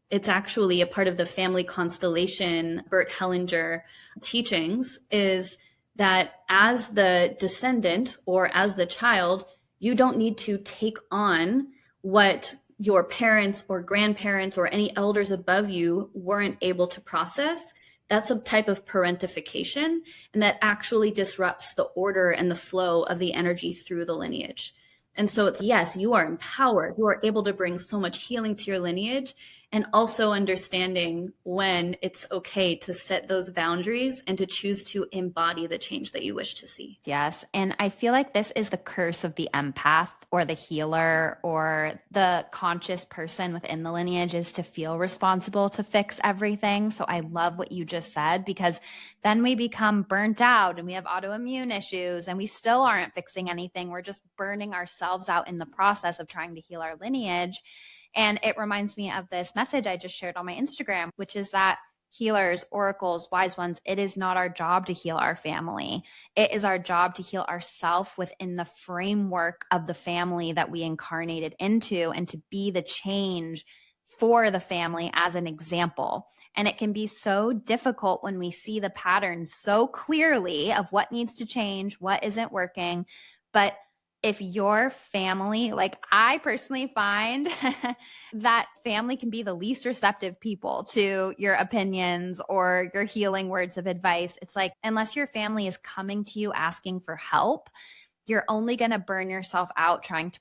It's actually a part of the family constellation, Bert Hellinger teachings, is that as the descendant or as the child, you don't need to take on what your parents or grandparents or any elders above you weren't able to process. That's a type of parentification, and that actually disrupts the order and the flow of the energy through the lineage. And so it's, yes, you are empowered. You are able to bring so much healing to your lineage, and also understanding when it's okay to set those boundaries and to choose to embody the change that you wish to see. Yes. And I feel like this is the curse of the empath or the healer or the conscious person within the lineage, is to feel responsible to fix everything. So I love what you just said, because then we become burnt out and we have autoimmune issues and we still aren't fixing anything. We're just burning ourselves out in the process of trying to heal our lineage. And it reminds me of this message I just shared on my Instagram, which is that healers, oracles, wise ones, it is not our job to heal our family. It is our job to heal ourselves within the framework of the family that we incarnated into, and to be the change for the family as an example. And it can be so difficult when we see the patterns so clearly of what needs to change, what isn't working. But if your family, like I personally find that family can be the least receptive people to your opinions or your healing words of advice. It's like, unless your family is coming to you asking for help, you're only going to burn yourself out trying to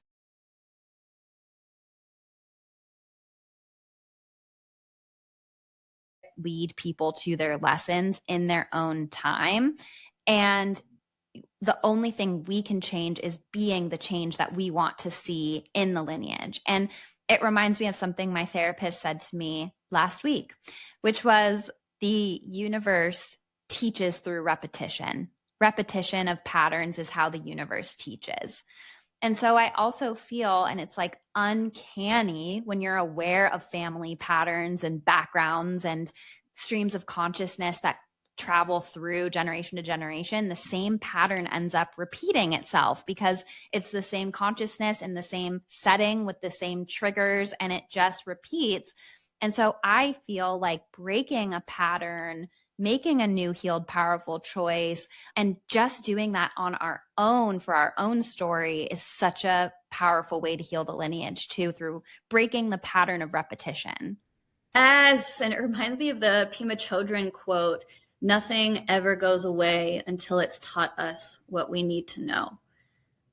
lead people to their lessons in their own time. And the only thing we can change is being the change that we want to see in the lineage. And It reminds me of something my therapist said to me last week, which was the universe teaches through repetition. Repetition of patterns is how the universe teaches. And so I also feel, and it's like uncanny when you're aware of family patterns and backgrounds and streams of consciousness that travel through generation to generation, the same pattern ends up repeating itself because it's the same consciousness in the same setting with the same triggers, and it just repeats. And so I feel like breaking a pattern, making a new healed powerful choice, and just doing that on our own for our own story is such a powerful way to heal the lineage too, through breaking the pattern of repetition. Yes, and it reminds me of the Pema Chodron quote, nothing ever goes away until it's taught us what we need to know.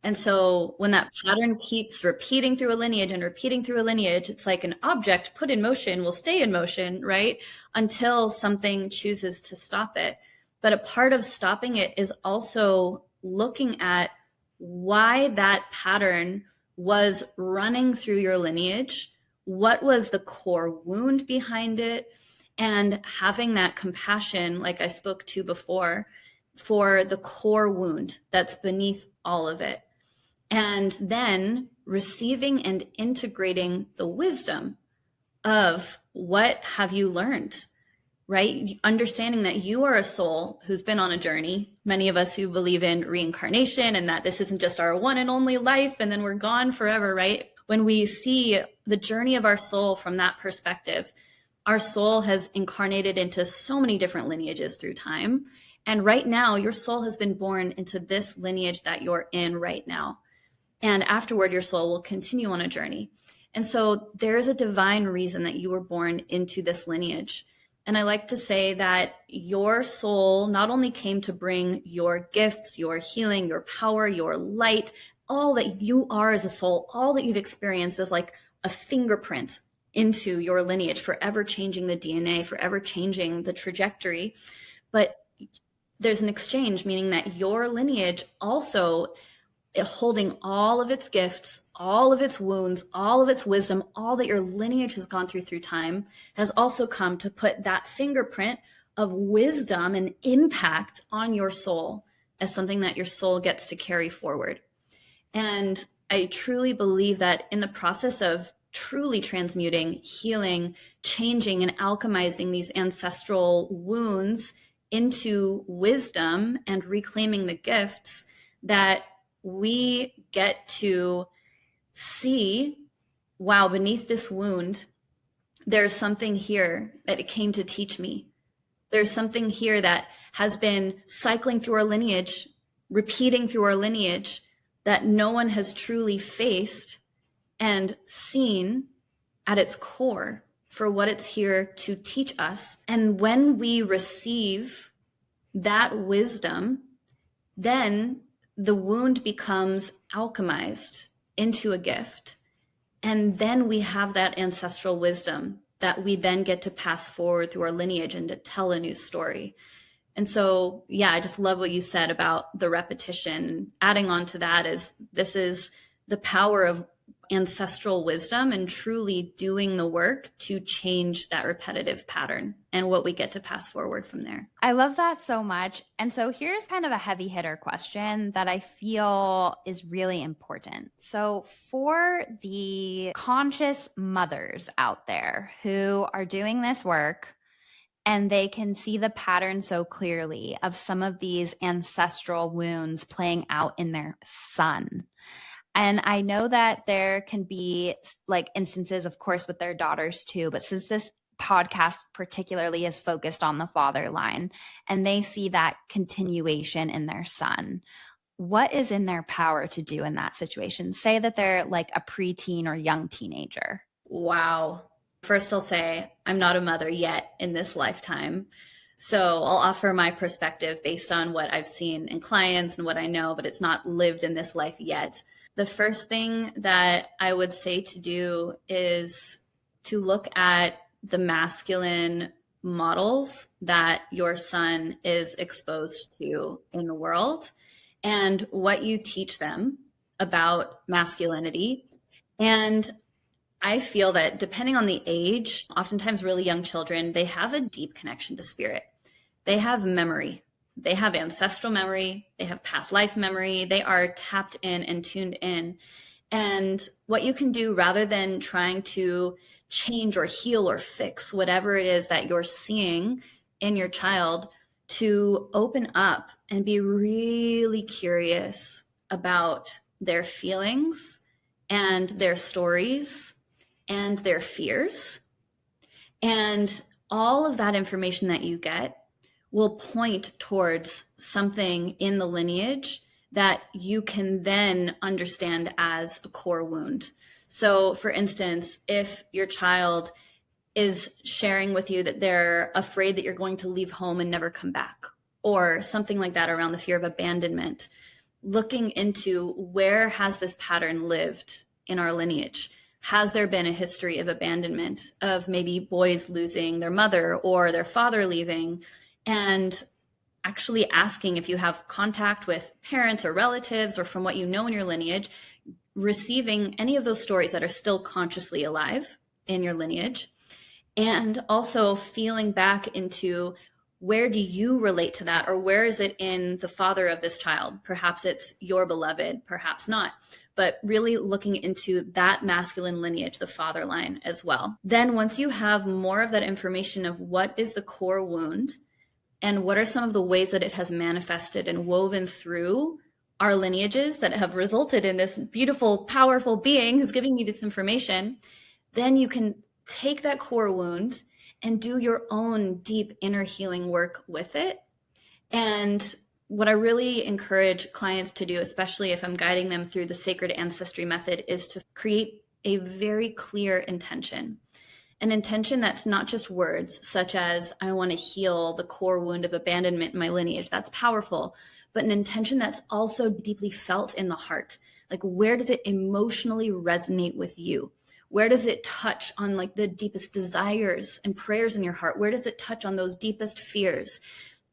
And so when that pattern keeps repeating through a lineage and repeating through a lineage, it's like an object put in motion will stay in motion, right? Until something chooses to stop it. But a part of stopping it is also looking at why that pattern was running through your lineage. What was the core wound behind it? And having that compassion, like I spoke to before, for the core wound that's beneath all of it. And then receiving and integrating the wisdom of what have you learned, right? Understanding that you are a soul who's been on a journey. Many of us who believe in reincarnation and that this isn't just our one and only life and then we're gone forever, right? When we see the journey of our soul from that perspective, our soul has incarnated into so many different lineages through time. And right now, your soul has been born into this lineage that you're in right now. And afterward, your soul will continue on a journey. And so there is a divine reason that you were born into this lineage. And I like to say that your soul not only came to bring your gifts, your healing, your power, your light, all that you are as a soul, all that you've experienced is like a fingerprint into your lineage, forever changing the DNA, forever changing the trajectory. But there's an exchange, meaning that your lineage also holding all of its gifts, all of its wounds, all of its wisdom, all that your lineage has gone through time, has also come to put that fingerprint of wisdom and impact on your soul as something that your soul gets to carry forward. And I truly believe that in the process of truly transmuting, healing, changing, and alchemizing these ancestral wounds into wisdom and reclaiming the gifts, that we get to see, wow, beneath this wound, there's something here that it came to teach me. There's something here that has been cycling through our lineage, repeating through our lineage, that no one has truly faced and seen at its core for what it's here to teach us. And when we receive that wisdom, then the wound becomes alchemized into a gift. And then we have that ancestral wisdom that we then get to pass forward through our lineage and to tell a new story. And so, yeah, I just love what you said about the repetition. Adding on to that is this is the power of ancestral wisdom and truly doing the work to change that repetitive pattern and what we get to pass forward from there. I love that so much. And so here's kind of a heavy hitter question that I feel is really important. So for the conscious mothers out there who are doing this work, and they can see the pattern so clearly of some of these ancestral wounds playing out in their son. And I know that there can be like instances, of course, with their daughters too. But since this podcast particularly is focused on the father line and they see that continuation in their son, what is in their power to do in that situation? Say that they're like a preteen or young teenager. Wow. First, I'll say I'm not a mother yet in this lifetime. So I'll offer my perspective based on what I've seen in clients and what I know, but it's not lived in this life yet. The first thing that I would say to do is to look at the masculine models that your son is exposed to in the world and what you teach them about masculinity, and I feel that depending on the age, oftentimes really young children, they have a deep connection to spirit. They have memory. They have ancestral memory. They have past life memory. They are tapped in and tuned in. And what you can do rather than trying to change or heal or fix whatever it is that you're seeing in your child, to open up and be really curious about their feelings and their stories and their fears. And all of that information that you get will point towards something in the lineage that you can then understand as a core wound. So, for instance, if your child is sharing with you that they're afraid that you're going to leave home and never come back, or something like that around the fear of abandonment, looking into where has this pattern lived in our lineage? Has there been a history of abandonment, of maybe boys losing their mother or their father leaving? And actually asking if you have contact with parents or relatives, or from what you know in your lineage, receiving any of those stories that are still consciously alive in your lineage. And also feeling back into, where do you relate to that? Or where is it in the father of this child? Perhaps it's your beloved, perhaps not. But really looking into that masculine lineage, the father line as well. Then once you have more of that information of what is the core wound, and what are some of the ways that it has manifested and woven through our lineages that have resulted in this beautiful, powerful being who's giving me this information, then you can take that core wound and do your own deep inner healing work with it. And what I really encourage clients to do, especially if I'm guiding them through the sacred ancestry method, is to create a very clear intention. An intention that's not just words, such as, I want to heal the core wound of abandonment in my lineage. That's powerful. But an intention that's also deeply felt in the heart. Like, where does it emotionally resonate with you? Where does it touch on like the deepest desires and prayers in your heart? Where does it touch on those deepest fears?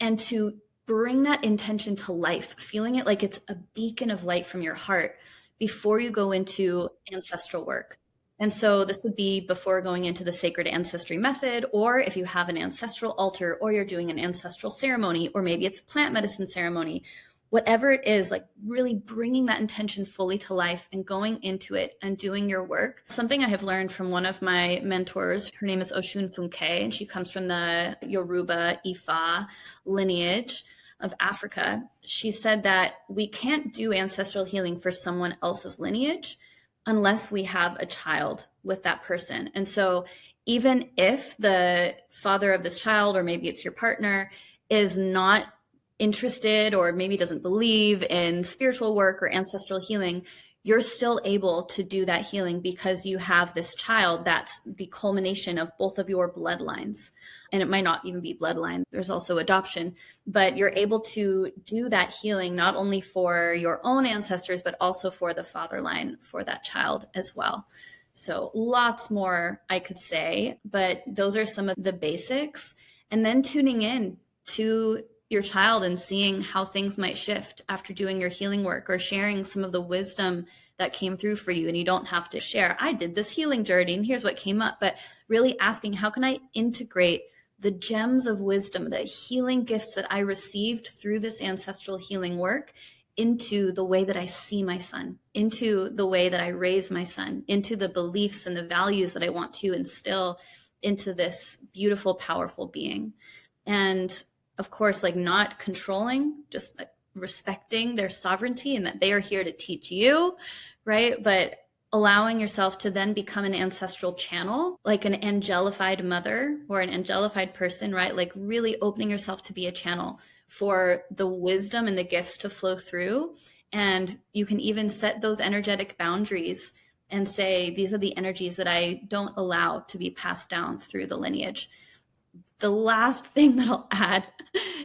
And to bring that intention to life, feeling it like it's a beacon of light from your heart before you go into ancestral work. And so this would be before going into the sacred ancestry method, or if you have an ancestral altar, or you're doing an ancestral ceremony, or maybe it's a plant medicine ceremony, whatever it is, like really bringing that intention fully to life and going into it and doing your work. Something I have learned from one of my mentors, her name is Oshun Funke, and she comes from the Yoruba Ifa lineage of Africa. She said that we can't do ancestral healing for someone else's lineage unless we have a child with that person. And so even if the father of this child, or maybe it's your partner, is not interested or maybe doesn't believe in spiritual work or ancestral healing, you're still able to do that healing because you have this child that's the culmination of both of your bloodlines. And it might not even be bloodline. There's also adoption, but you're able to do that healing not only for your own ancestors, but also for the father line for that child as well. So lots more I could say, but those are some of the basics. And then tuning in to your child and seeing how things might shift after doing your healing work, or sharing some of the wisdom that came through for you. And you don't have to share, I did this healing journey and here's what came up, but really asking, how can I integrate the gems of wisdom, the healing gifts that I received through this ancestral healing work, into the way that I see my son, into the way that I raise my son, into the beliefs and the values that I want to instill into this beautiful, powerful being. And of course, like not controlling, just like respecting their sovereignty and that they are here to teach you, right? But allowing yourself to then become an ancestral channel, like an angelified mother or an angelified person, right? Like really opening yourself to be a channel for the wisdom and the gifts to flow through. And you can even set those energetic boundaries and say, these are the energies that I don't allow to be passed down through the lineage. The last thing that I'll add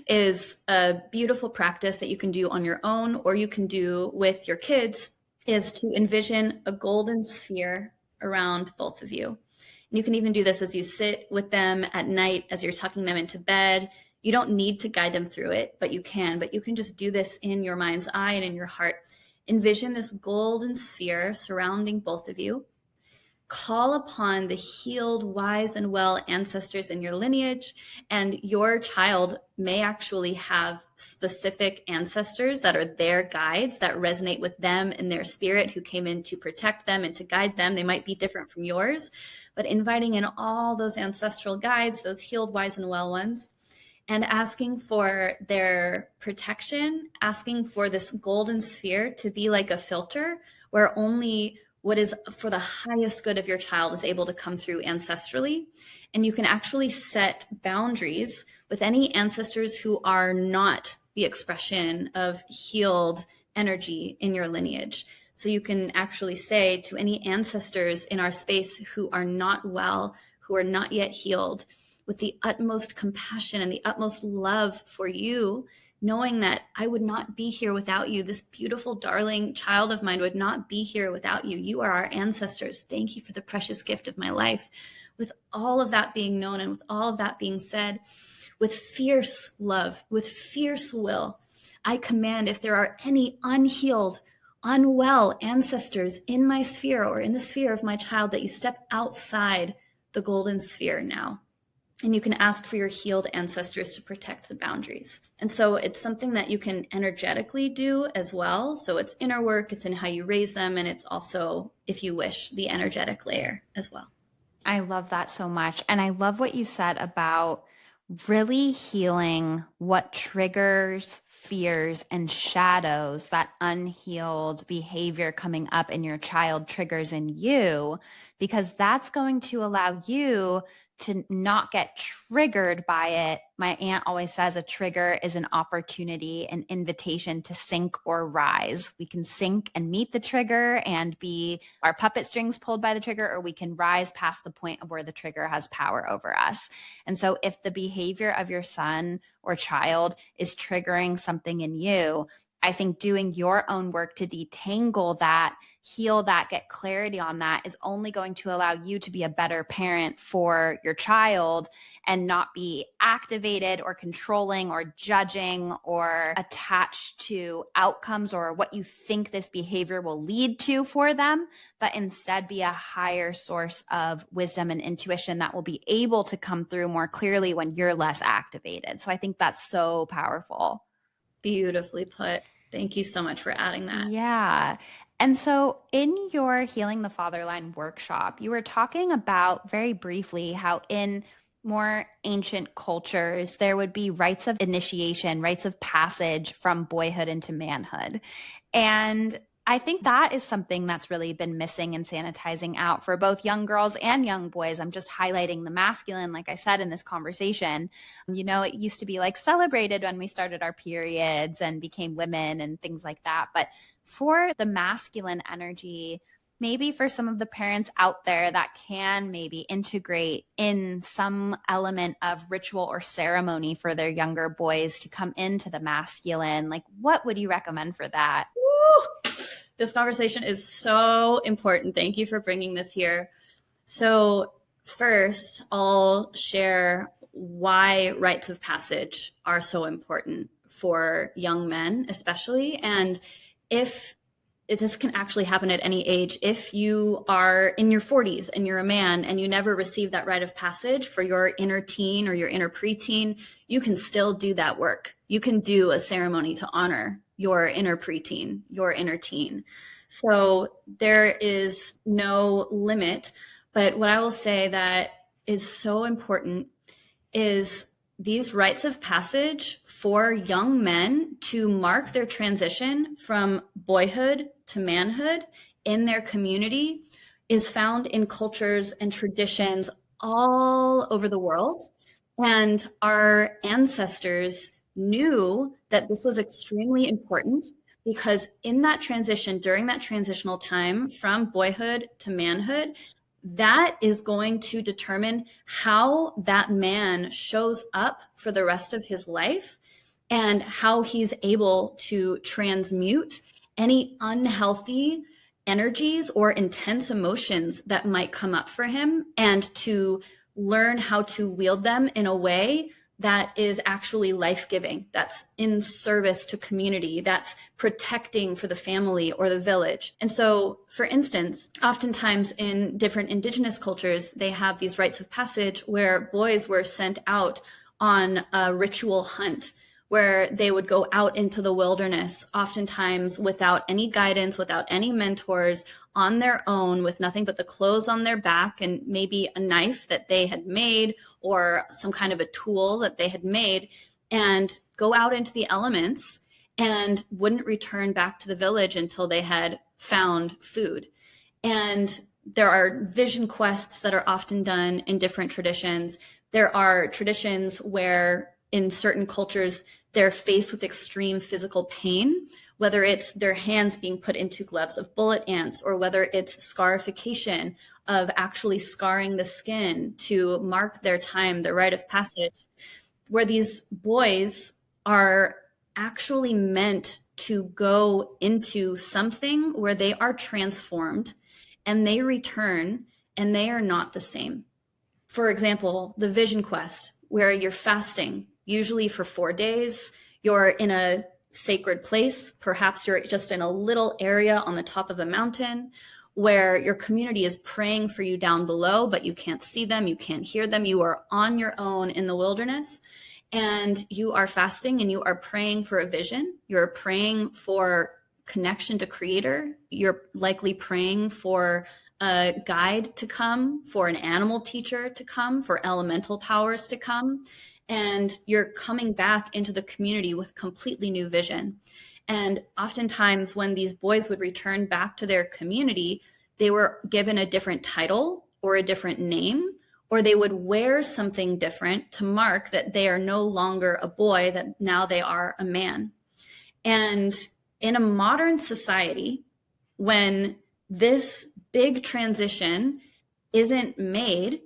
is a beautiful practice that you can do on your own, or you can do with your kids, is to envision a golden sphere around both of you. And you can even do this as you sit with them at night, as you're tucking them into bed. You don't need to guide them through it, but you can just do this in your mind's eye and in your heart. Envision this golden sphere surrounding both of you. call upon the healed, wise, and well ancestors in your lineage. And your child may actually have specific ancestors that are their guides that resonate with them in their spirit, who came in to protect them and to guide them. They might be different from yours, but inviting in all those ancestral guides, those healed, wise, and well ones, and asking for their protection, asking for this golden sphere to be like a filter where only what is for the highest good of your child is able to come through ancestrally. And you can actually set boundaries with any ancestors who are not the expression of healed energy in your lineage. So you can actually say to any ancestors in our space who are not well, who are not yet healed, with the utmost compassion and the utmost love for you, knowing that I would not be here without you. This beautiful, darling child of mine would not be here without you. You are our ancestors. Thank you for the precious gift of my life. With all of that being known and with all of that being said, with fierce love, with fierce will, I command, if there are any unhealed, unwell ancestors in my sphere or in the sphere of my child, that you step outside the golden sphere now. And you can ask for your healed ancestors to protect the boundaries. And so it's something that you can energetically do as well. So it's inner work, it's in how you raise them, and it's also, if you wish, the energetic layer as well. I love that so much. And I love what you said about really healing what triggers, fears, and shadows that unhealed behavior coming up in your child triggers in you, because that's going to allow you to not get triggered by it. My aunt always says a trigger is an opportunity, an invitation to sink or rise. We can sink and meet the trigger and be our puppet strings pulled by the trigger, or we can rise past the point of where the trigger has power over us. And so if the behavior of your son or child is triggering something in you, I think doing your own work to detangle that, heal that, get clarity on that is only going to allow you to be a better parent for your child and not be activated or controlling or judging or attached to outcomes or what you think this behavior will lead to for them, but instead be a higher source of wisdom and intuition that will be able to come through more clearly when you're less activated. So I think that's so powerful. Beautifully put. Thank you so much for adding that. Yeah. And so in your Healing the Fatherline workshop, you were talking about very briefly how in more ancient cultures, there would be rites of initiation, rites of passage from boyhood into manhood. And I think that is something that's really been missing and sanitizing out for both young girls and young boys. I'm just highlighting the masculine, like I said in this conversation. You know, it used to be like celebrated when we started our periods and became women and things like that. But for the masculine energy, maybe for some of the parents out there that can maybe integrate in some element of ritual or ceremony for their younger boys to come into the masculine, like what would you recommend for that? Woo! This conversation is so important. Thank you for bringing this here. So first, I'll share why rites of passage are so important for young men, especially. And if this can actually happen at any age, if you are in your 40s and you're a man and you never received that rite of passage for your inner teen or your inner preteen, you can still do that work. You can do a ceremony to honor your inner preteen, your inner teen. So there is no limit. But what I will say that is so important is these rites of passage for young men to mark their transition from boyhood to manhood in their community is found in cultures and traditions all over the world. And our ancestors knew that this was extremely important because in that transition, during that transitional time from boyhood to manhood, that is going to determine how that man shows up for the rest of his life and how he's able to transmute any unhealthy energies or intense emotions that might come up for him and to learn how to wield them in a way that is actually life-giving, that's in service to community, that's protecting for the family or the village. And so, for instance, oftentimes in different indigenous cultures, they have these rites of passage where boys were sent out on a ritual hunt, where they would go out into the wilderness, oftentimes without any guidance, without any mentors, on their own, with nothing but the clothes on their back and maybe a knife that they had made or some kind of a tool that they had made, and go out into the elements and wouldn't return back to the village until they had found food. And there are vision quests that are often done in different traditions. There are traditions where in certain cultures, they're faced with extreme physical pain, whether it's their hands being put into gloves of bullet ants, or whether it's scarification of actually scarring the skin to mark their time, their rite of passage, where these boys are actually meant to go into something where they are transformed and they return and they are not the same. For example, the vision quest, where you're fasting, usually for 4 days, you're in a sacred place. Perhaps you're just in a little area on the top of a mountain where your community is praying for you down below, but you can't see them, you can't hear them. You are on your own in the wilderness, and you are fasting and you are praying for a vision. You're praying for connection to Creator. You're likely praying for a guide to come, for an animal teacher to come, for elemental powers to come. And you're coming back into the community with completely new vision. And oftentimes when these boys would return back to their community, they were given a different title or a different name, or they would wear something different to mark that they are no longer a boy, that now they are a man. And in a modern society, when this big transition isn't made,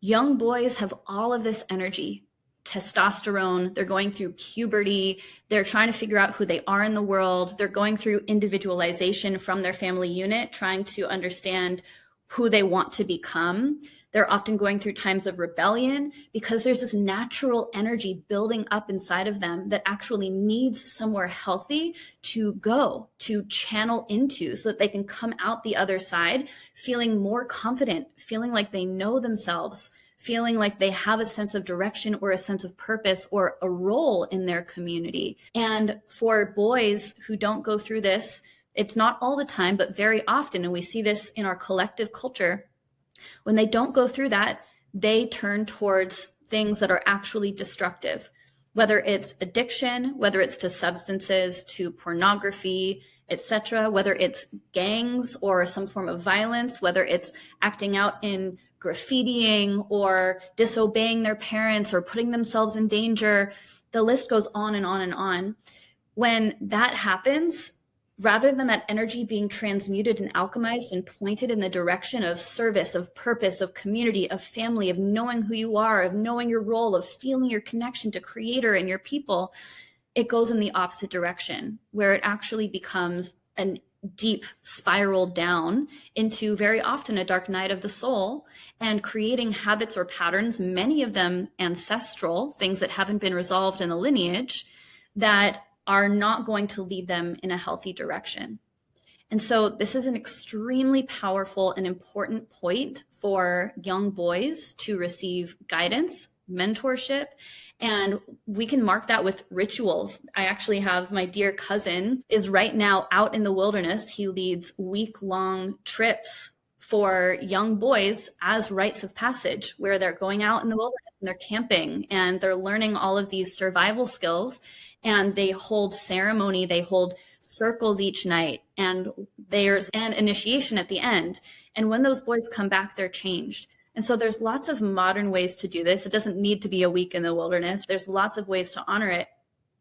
young boys have all of this energy, testosterone, they're going through puberty, they're trying to figure out who they are in the world, they're going through individualization from their family unit, trying to understand who they want to become. They're often going through times of rebellion because there's this natural energy building up inside of them that actually needs somewhere healthy to go, to channel into, so that they can come out the other side feeling more confident, feeling like they know themselves, feeling like they have a sense of direction or a sense of purpose or a role in their community. And for boys who don't go through this, it's not all the time, but very often, and we see this in our collective culture, when they don't go through that, they turn towards things that are actually destructive, whether it's addiction, whether it's to substances, to pornography, etc., whether it's gangs or some form of violence, whether it's acting out in graffitiing or disobeying their parents or putting themselves in danger. The list goes on and on and on. When that happens, rather than that energy being transmuted and alchemized and pointed in the direction of service, of purpose, of community, of family, of knowing who you are, of knowing your role, of feeling your connection to Creator and your people, it goes in the opposite direction, where it actually becomes a deep spiral down into very often a dark night of the soul, and creating habits or patterns, many of them ancestral, things that haven't been resolved in the lineage, that are not going to lead them in a healthy direction. And so this is an extremely powerful and important point for young boys to receive guidance, mentorship, and we can mark that with rituals. I actually have my dear cousin is right now out in the wilderness. He leads week-long trips for young boys as rites of passage, where they're going out in the wilderness and they're camping and they're learning all of these survival skills. And they hold ceremony, they hold circles each night, and there's an initiation at the end. And when those boys come back, they're changed. And so there's lots of modern ways to do this. It doesn't need to be a week in the wilderness. There's lots of ways to honor it.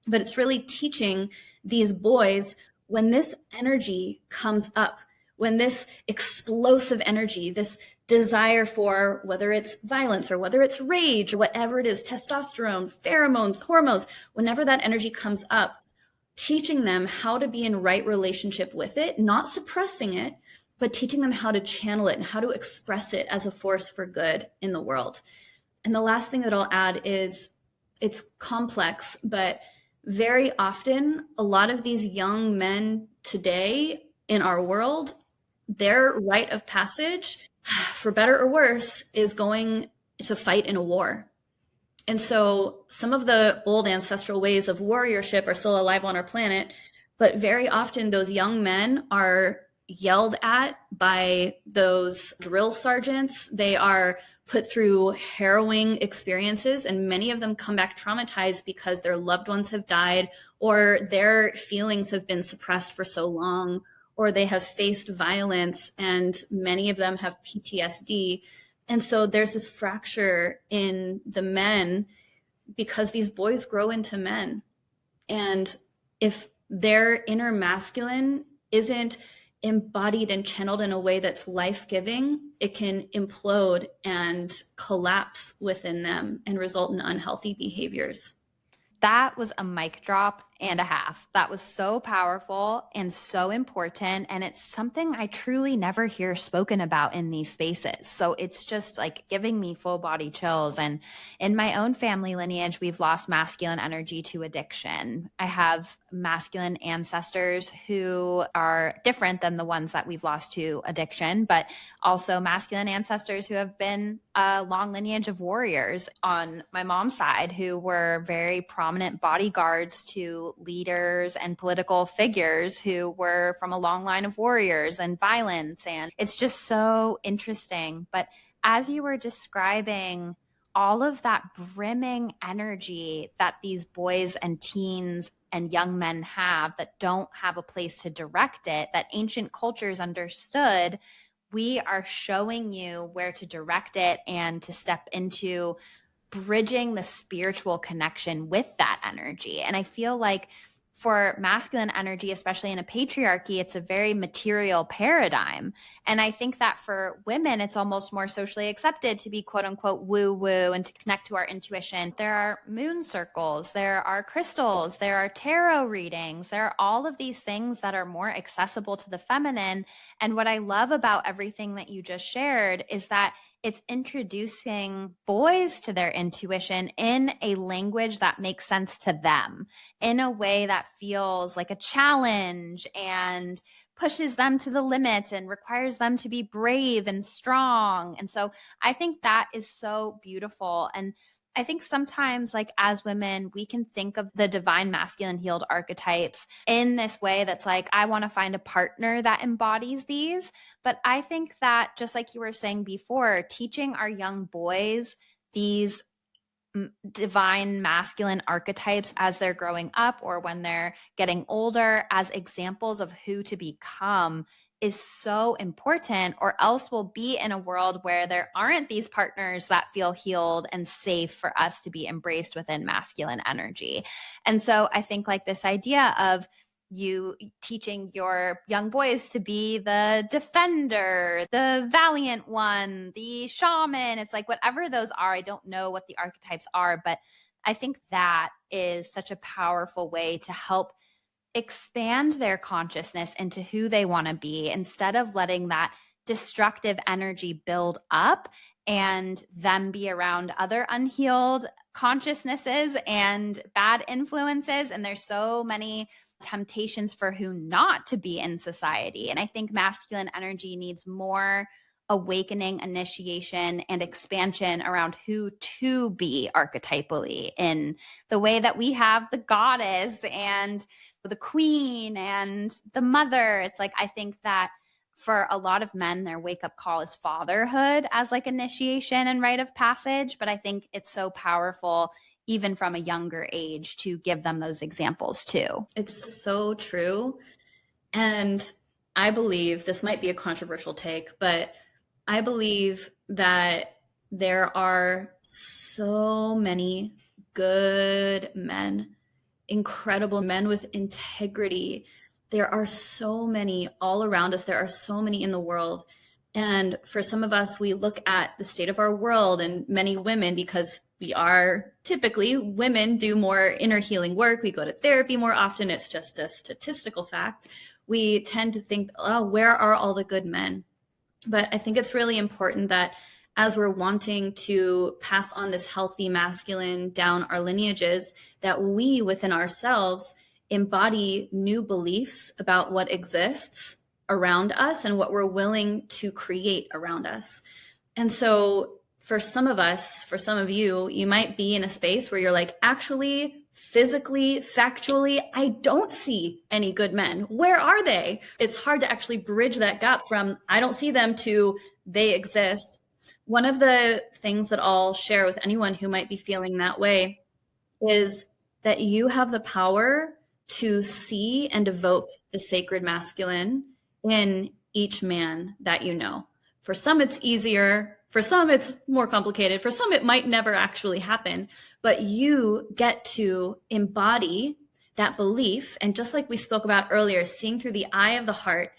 But it's really teaching these boys, when this energy comes up, when this explosive energy, this desire for, whether it's violence or whether it's rage or whatever it is, testosterone, pheromones, hormones, whenever that energy comes up, teaching them how to be in right relationship with it, not suppressing it, but teaching them how to channel it and how to express it as a force for good in the world. And the last thing that I'll add is It's complex, but very often, a lot of these young men today in our world, their rite of passage, for better or worse, is going to fight in a war. And so some of the old ancestral ways of warriorship are still alive on our planet, but very often those young men are yelled at by those drill sergeants. They are put through harrowing experiences, and many of them come back traumatized because their loved ones have died, or their feelings have been suppressed for so long, or they have faced violence, and many of them have PTSD. And so there's this fracture in the men because these boys grow into men. And if their inner masculine isn't embodied and channeled in a way that's life-giving, it can implode and collapse within them and result in unhealthy behaviors. That was a mic drop and a half. That was so powerful and so important. And it's something I truly never hear spoken about in these spaces. So it's just like giving me full body chills. And in my own family lineage, we've lost masculine energy to addiction. I have masculine ancestors who are different than the ones that we've lost to addiction, but also masculine ancestors who have been a long lineage of warriors on my mom's side who were very prominent bodyguards to leaders and political figures who were from a long line of warriors and violence. And it's just so interesting. But as you were describing all of that brimming energy that these boys and teens and young men have that don't have a place to direct it, that ancient cultures understood, we are showing you where to direct it and to step into bridging the spiritual connection with that energy. And I feel like for masculine energy, especially in a patriarchy, it's a very material paradigm. And I think that for women, it's almost more socially accepted to be quote unquote woo woo and to connect to our intuition. There are moon circles, there are crystals, there are tarot readings, there are all of these things that are more accessible to the feminine. And what I love about everything that you just shared is that it's introducing boys to their intuition in a language that makes sense to them, in a way that feels like a challenge and pushes them to the limits and requires them to be brave and strong. And so I think that is so beautiful. And I think sometimes, like as women, we can think of the divine masculine healed archetypes in this way that's like, I want to find a partner that embodies these. But I think that, just like you were saying before, teaching our young boys these divine masculine archetypes as they're growing up or when they're getting older as examples of who to become is so important, or else we'll be in a world where there aren't these partners that feel healed and safe for us to be embraced within masculine energy. And so I think like this idea of you teaching your young boys to be the defender, the valiant one, the shaman. It's like whatever those are, I don't know what the archetypes are, but I think that is such a powerful way to help expand their consciousness into who they want to be instead of letting that destructive energy build up and them be around other unhealed consciousnesses and bad influences. And there's so many temptations for who not to be in society. And I think masculine energy needs more awakening, initiation, and expansion around who to be archetypally in the way that we have the goddess and the queen and the mother. It's like, I think that for a lot of men, their wake up call is fatherhood as like initiation and rite of passage. But I think it's so powerful even from a younger age to give them those examples too. It's so true. And I believe this might be a controversial take, but I believe that there are so many good men, incredible men with integrity. There are so many all around us. There are so many in the world. And for some of us, we look at the state of our world and many women, because we are typically women do more inner healing work. We go to therapy more often. It's just a statistical fact. We tend to think, oh, where are all the good men? But I think it's really important that as we're wanting to pass on this healthy masculine down our lineages, that we within ourselves embody new beliefs about what exists around us and what we're willing to create around us. And so for some of us, for some of you, you might be in a space where you're like, actually, physically, factually, I don't see any good men. Where are they? It's hard to actually bridge that gap from I don't see them to they exist. One of the things that I'll share with anyone who might be feeling that way is that you have the power to see and evoke the sacred masculine in each man that you know. For some, it's easier. For some, it's more complicated. For some, it might never actually happen. But you get to embody that belief. And just like we spoke about earlier, seeing through the eye of the heart,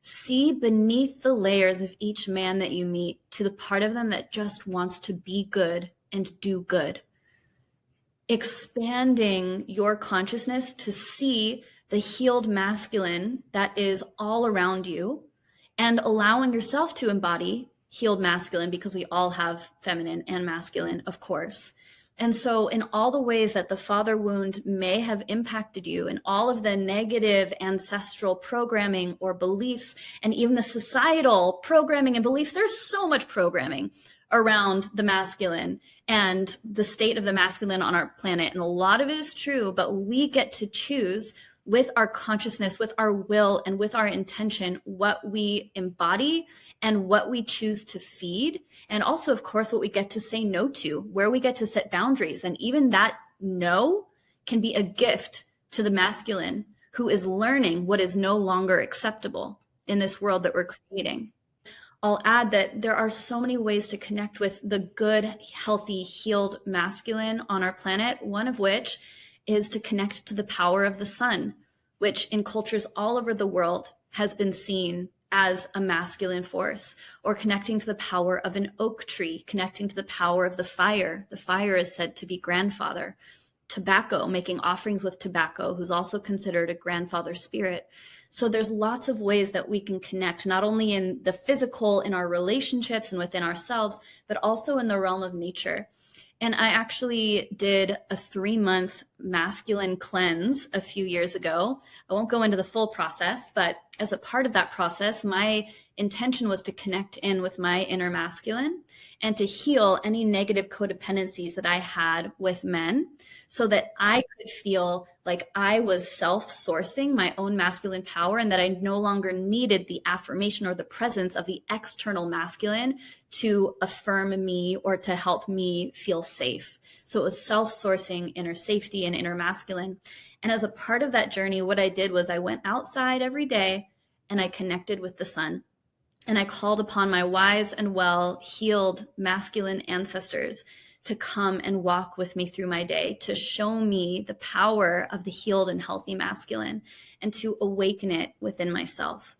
see beneath the layers of each man that you meet to the part of them that just wants to be good and do good. Expanding your consciousness to see the healed masculine that is all around you, and allowing yourself to embody healed masculine, because we all have feminine and masculine, of course. And so in all the ways that the father wound may have impacted you, and all of the negative ancestral programming or beliefs, and even the societal programming and beliefs, there's so much programming around the masculine and the state of the masculine on our planet. And a lot of it is true, but we get to choose with our consciousness, with our will, and with our intention, what we embody and what we choose to feed. And also, of course, what we get to say no to, where we get to set boundaries. And even that no can be a gift to the masculine who is learning what is no longer acceptable in this world that we're creating. I'll add that there are so many ways to connect with the good, healthy, healed masculine on our planet, one of which is to connect to the power of the sun, which in cultures all over the world has been seen as a masculine force, or connecting to the power of an oak tree, connecting to the power of the fire. The fire is said to be grandfather. Tobacco, making offerings with tobacco, who's also considered a grandfather spirit. So there's lots of ways that we can connect, not only in the physical, in our relationships and within ourselves, but also in the realm of nature. And I actually did a 3-month masculine cleanse a few years ago. I won't go into the full process, but as a part of that process, my intention was to connect in with my inner masculine and to heal any negative codependencies that I had with men, so that I could feel like I was self-sourcing my own masculine power, and that I no longer needed the affirmation or the presence of the external masculine to affirm me or to help me feel safe. So it was self-sourcing inner safety and inner masculine. And as a part of that journey, what I did was I went outside every day and I connected with the sun. And I called upon my wise and well healed masculine ancestors to come and walk with me through my day, to show me the power of the healed and healthy masculine, and to awaken it within myself.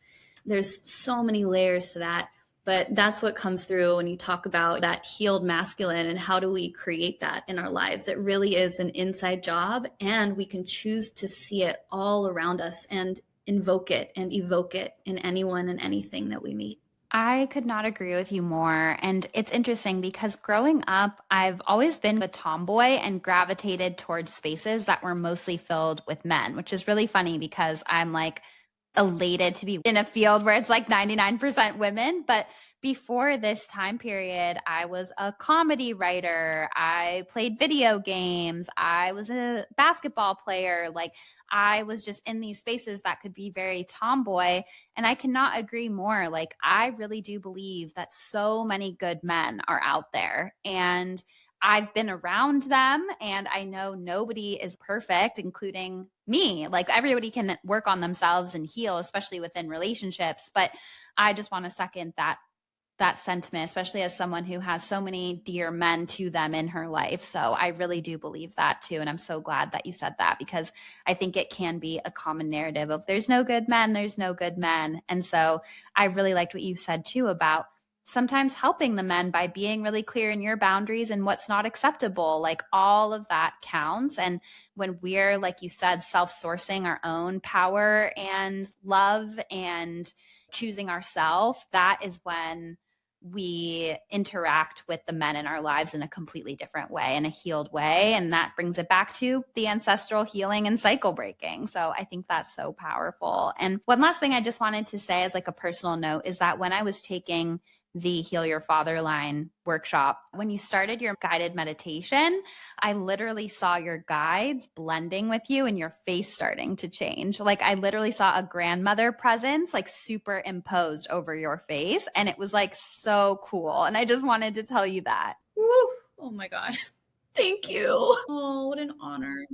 There's so many layers to that, but that's what comes through when you talk about that healed masculine and how do we create that in our lives. It really is an inside job, and we can choose to see it all around us and invoke it and evoke it in anyone and anything that we meet. I could not agree with you more. And it's interesting because growing up, I've always been a tomboy and gravitated towards spaces that were mostly filled with men, which is really funny because I'm like elated to be in a field where it's like 99% women. But before this time period, I was a comedy writer. I played video games. I was a basketball player. Like I was just in these spaces that could be very tomboy. And I cannot agree more. Like I really do believe that so many good men are out there. And I've been around them, and I know nobody is perfect, including me. Like everybody can work on themselves and heal, especially within relationships. But I just want to second that sentiment, especially as someone who has so many dear men to them in her life. So I really do believe that too. And I'm so glad that you said that, because I think it can be a common narrative of there's no good men, there's no good men. And so I really liked what you said too about sometimes helping the men by being really clear in your boundaries and what's not acceptable. Like all of that counts. And when we're, like you said, self-sourcing our own power and love and choosing ourselves, that is when we interact with the men in our lives in a completely different way, in a healed way. And that brings it back to the ancestral healing and cycle breaking. So I think that's so powerful. And one last thing I just wanted to say as like a personal note is that when I was taking the Heal Your Fatherline workshop, when you started your guided meditation, I literally saw your guides blending with you and your face starting to change. Like I literally saw a grandmother presence like superimposed over your face. And it was like so cool. And I just wanted to tell you that. Woo! Oh my God. Thank you. Oh, what an honor.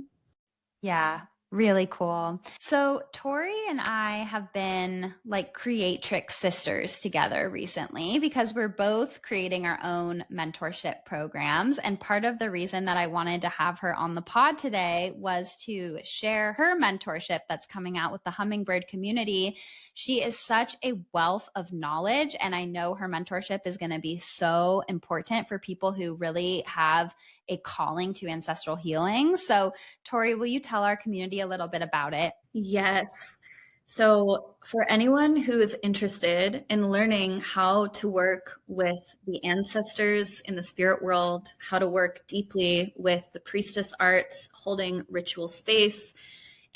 Yeah, really cool. So Torie and I have been like creatrix sisters together recently because we're both creating our own mentorship programs. And part of the reason that I wanted to have her on the pod today was to share her mentorship that's coming out with the Hummingbird community. She is such a wealth of knowledge, and I know her mentorship is going to be so important for people who really have a calling to ancestral healing. So Torie, will you tell our community a little bit about it? Yes. So, for anyone who is interested in learning how to work with the ancestors in the spirit world, how to work deeply with the priestess arts, holding ritual space,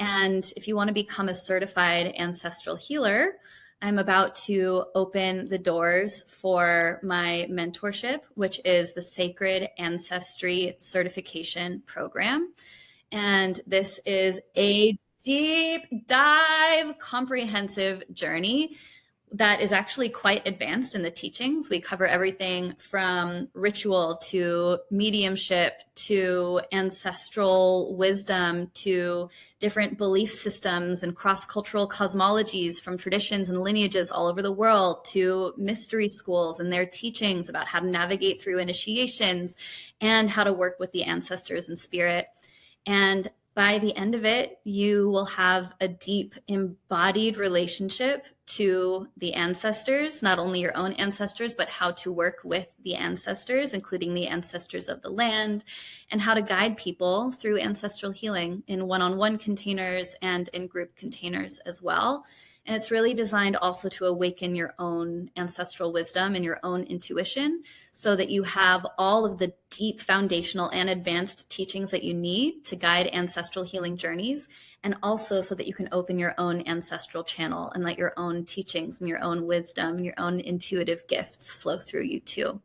and if you want to become a certified ancestral healer, I'm about to open the doors for my mentorship, which is the Sacred Ancestry Certification Program. And this is a deep dive, comprehensive journey that is actually quite advanced in the teachings. We cover everything from ritual to mediumship to ancestral wisdom to different belief systems and cross-cultural cosmologies from traditions and lineages all over the world to mystery schools and their teachings about how to navigate through initiations and how to work with the ancestors and spirit. And by the end of it, you will have a deep embodied relationship to the ancestors, not only your own ancestors, but how to work with the ancestors, including the ancestors of the land, and how to guide people through ancestral healing in one-on-one containers and in group containers as well. And it's really designed also to awaken your own ancestral wisdom and your own intuition so that you have all of the deep foundational and advanced teachings that you need to guide ancestral healing journeys, and also so that you can open your own ancestral channel and let your own teachings and your own wisdom and your own intuitive gifts flow through you too.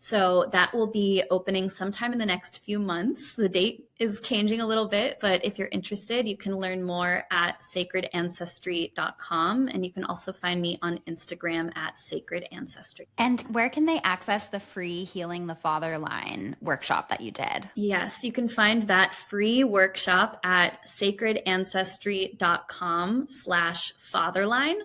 So that will be opening sometime in the next few months. The date is changing a little bit, but if you're interested, you can learn more at sacredancestry.com. And you can also find me on Instagram at Sacred Ancestry. And where can they access the free Healing the Fatherline workshop that you did? Yes, you can find that free workshop at sacredancestry.com/fatherline.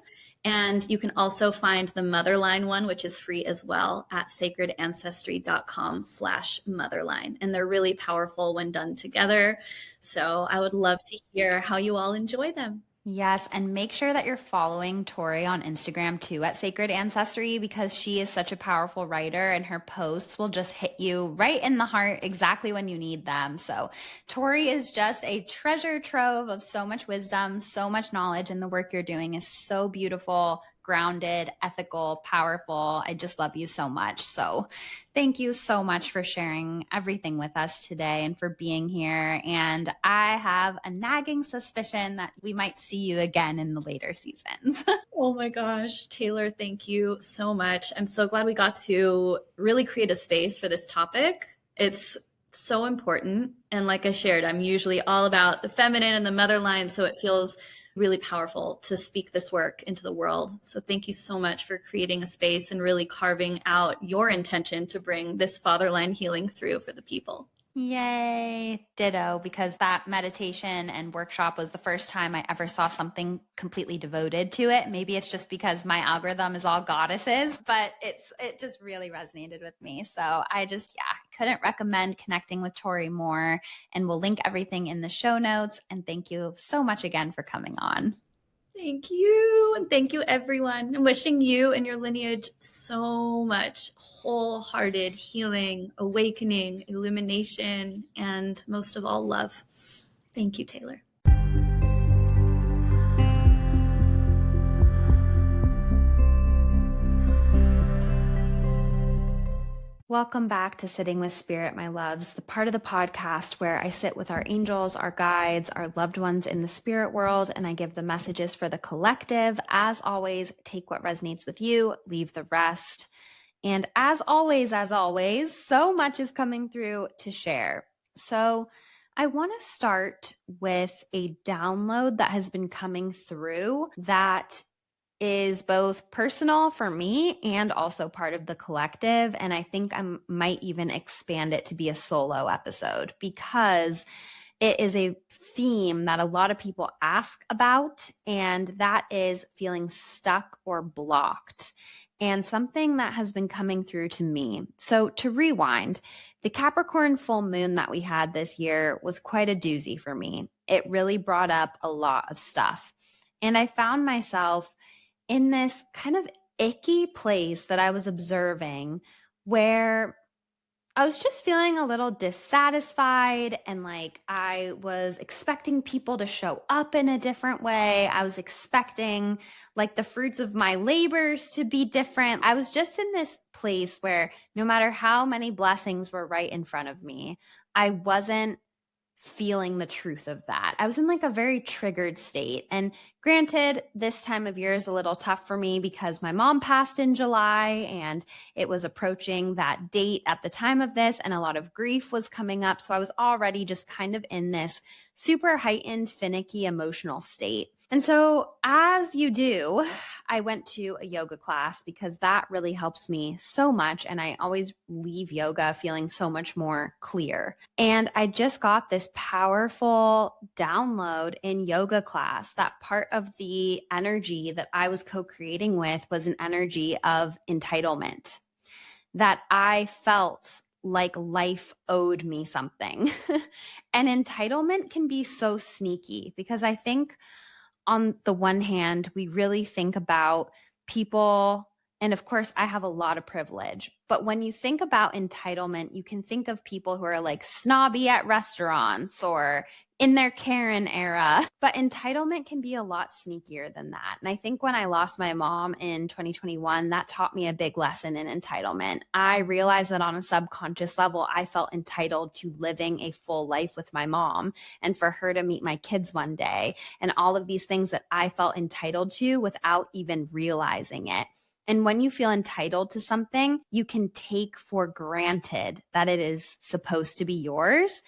And you can also find the Motherline one, which is free as well, at sacredancestry.com/motherline. And they're really powerful when done together. So I would love to hear how you all enjoy them. Yes, and make sure that you're following Torie on Instagram too at Sacred Ancestry, because she is such a powerful writer and her posts will just hit you right in the heart exactly when you need them. So Torie is just a treasure trove of so much wisdom, so much knowledge, and the work you're doing is so beautiful, grounded, ethical, powerful. I just love you so much. So thank you so much for sharing everything with us today and for being here. And I have a nagging suspicion that we might see you again in the later seasons. Oh my gosh, Taylor, thank you so much. I'm so glad we got to really create a space for this topic. It's so important. And like I shared, I'm usually all about the feminine and the mother line. So it feels really powerful to speak this work into the world. So thank you so much for creating a space and really carving out your intention to bring this fatherline healing through for the people. Yay, ditto, because that meditation and workshop was the first time I ever saw something completely devoted to it. Maybe it's just because my algorithm is all goddesses, but it just really resonated with me. So I just, couldn't recommend connecting with Torie more, and we'll link everything in the show notes. And thank you so much again for coming on. Thank you. And thank you, everyone. I'm wishing you and your lineage so much wholehearted healing, awakening, illumination, and most of all, love. Thank you, Taylor. Welcome back to Sitting with Spirit, my loves, the part of the podcast where I sit with our angels, our guides, our loved ones in the spirit world, and I give the messages for the collective. As always, take what resonates with you, leave the rest. And as always, so much is coming through to share. So I want to start with a download that has been coming through that is both personal for me and also part of the collective. And I think I might even expand it to be a solo episode because it is a theme that a lot of people ask about, and that is feeling stuck or blocked. And something that has been coming through to me. So, to rewind, the Capricorn full moon that we had this year was quite a doozy for me. It really brought up a lot of stuff. And I found myself in this kind of icky place that I was observing where I was just feeling a little dissatisfied and like I was expecting people to show up in a different way. I was expecting like the fruits of my labors to be different. I was just in this place where no matter how many blessings were right in front of me, I wasn't feeling the truth of that. I was in like a very triggered state. And granted, this time of year is a little tough for me because my mom passed in July and it was approaching that date at the time of this, and a lot of grief was coming up. So I was already just kind of in this super heightened, finicky emotional state. And so, as you do, I went to a yoga class because that really helps me so much. And I always leave yoga feeling so much more clear. And I just got this powerful download in yoga class that part of the energy that I was co creating with was an energy of entitlement, that I felt like life owed me something. And entitlement can be so sneaky because I think on the one hand, we really think about people, and of course, I have a lot of privilege. But when you think about entitlement, you can think of people who are like snobby at restaurants or in their Karen era. But entitlement can be a lot sneakier than that. And I think when I lost my mom in 2021, that taught me a big lesson in entitlement. I realized that on a subconscious level, I felt entitled to living a full life with my mom and for her to meet my kids one day, and all of these things that I felt entitled to without even realizing it. And when you feel entitled to something, you can take for granted that it is supposed to be yours.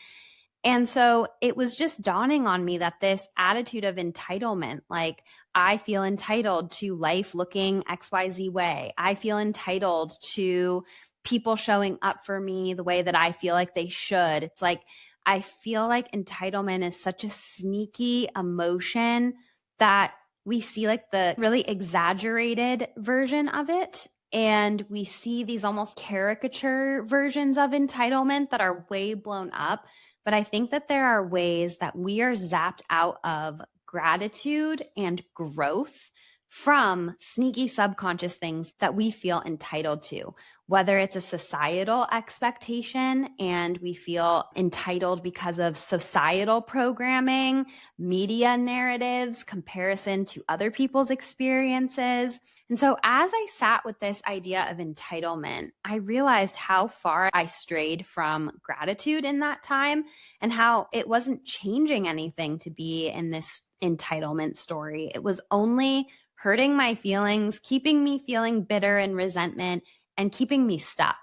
And so it was just dawning on me that this attitude of entitlement, like I feel entitled to life looking XYZ way. I feel entitled to people showing up for me the way that I feel like they should. It's like, I feel like entitlement is such a sneaky emotion that we see like the really exaggerated version of it. And we see these almost caricature versions of entitlement that are way blown up. But I think that there are ways that we are zapped out of gratitude and growth from sneaky subconscious things that we feel entitled to, whether it's a societal expectation and we feel entitled because of societal programming, media narratives, comparison to other people's experiences. And so as I sat with this idea of entitlement, I realized how far I strayed from gratitude in that time and how it wasn't changing anything to be in this entitlement story. It was only hurting my feelings, keeping me feeling bitter and resentment, and keeping me stuck.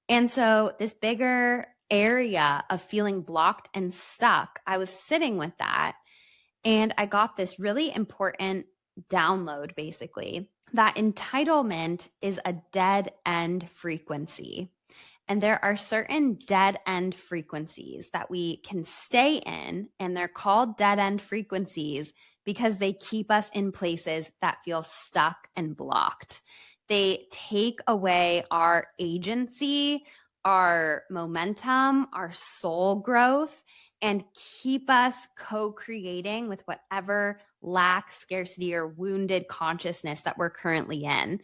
And so this bigger area of feeling blocked and stuck, I was sitting with that. And I got this really important download, basically, that entitlement is a dead end frequency. And there are certain dead end frequencies that we can stay in, and they're called dead end frequencies because they keep us in places that feel stuck and blocked. They take away our agency, our momentum, our soul growth, and keep us co-creating with whatever lack, scarcity, or wounded consciousness that we're currently in.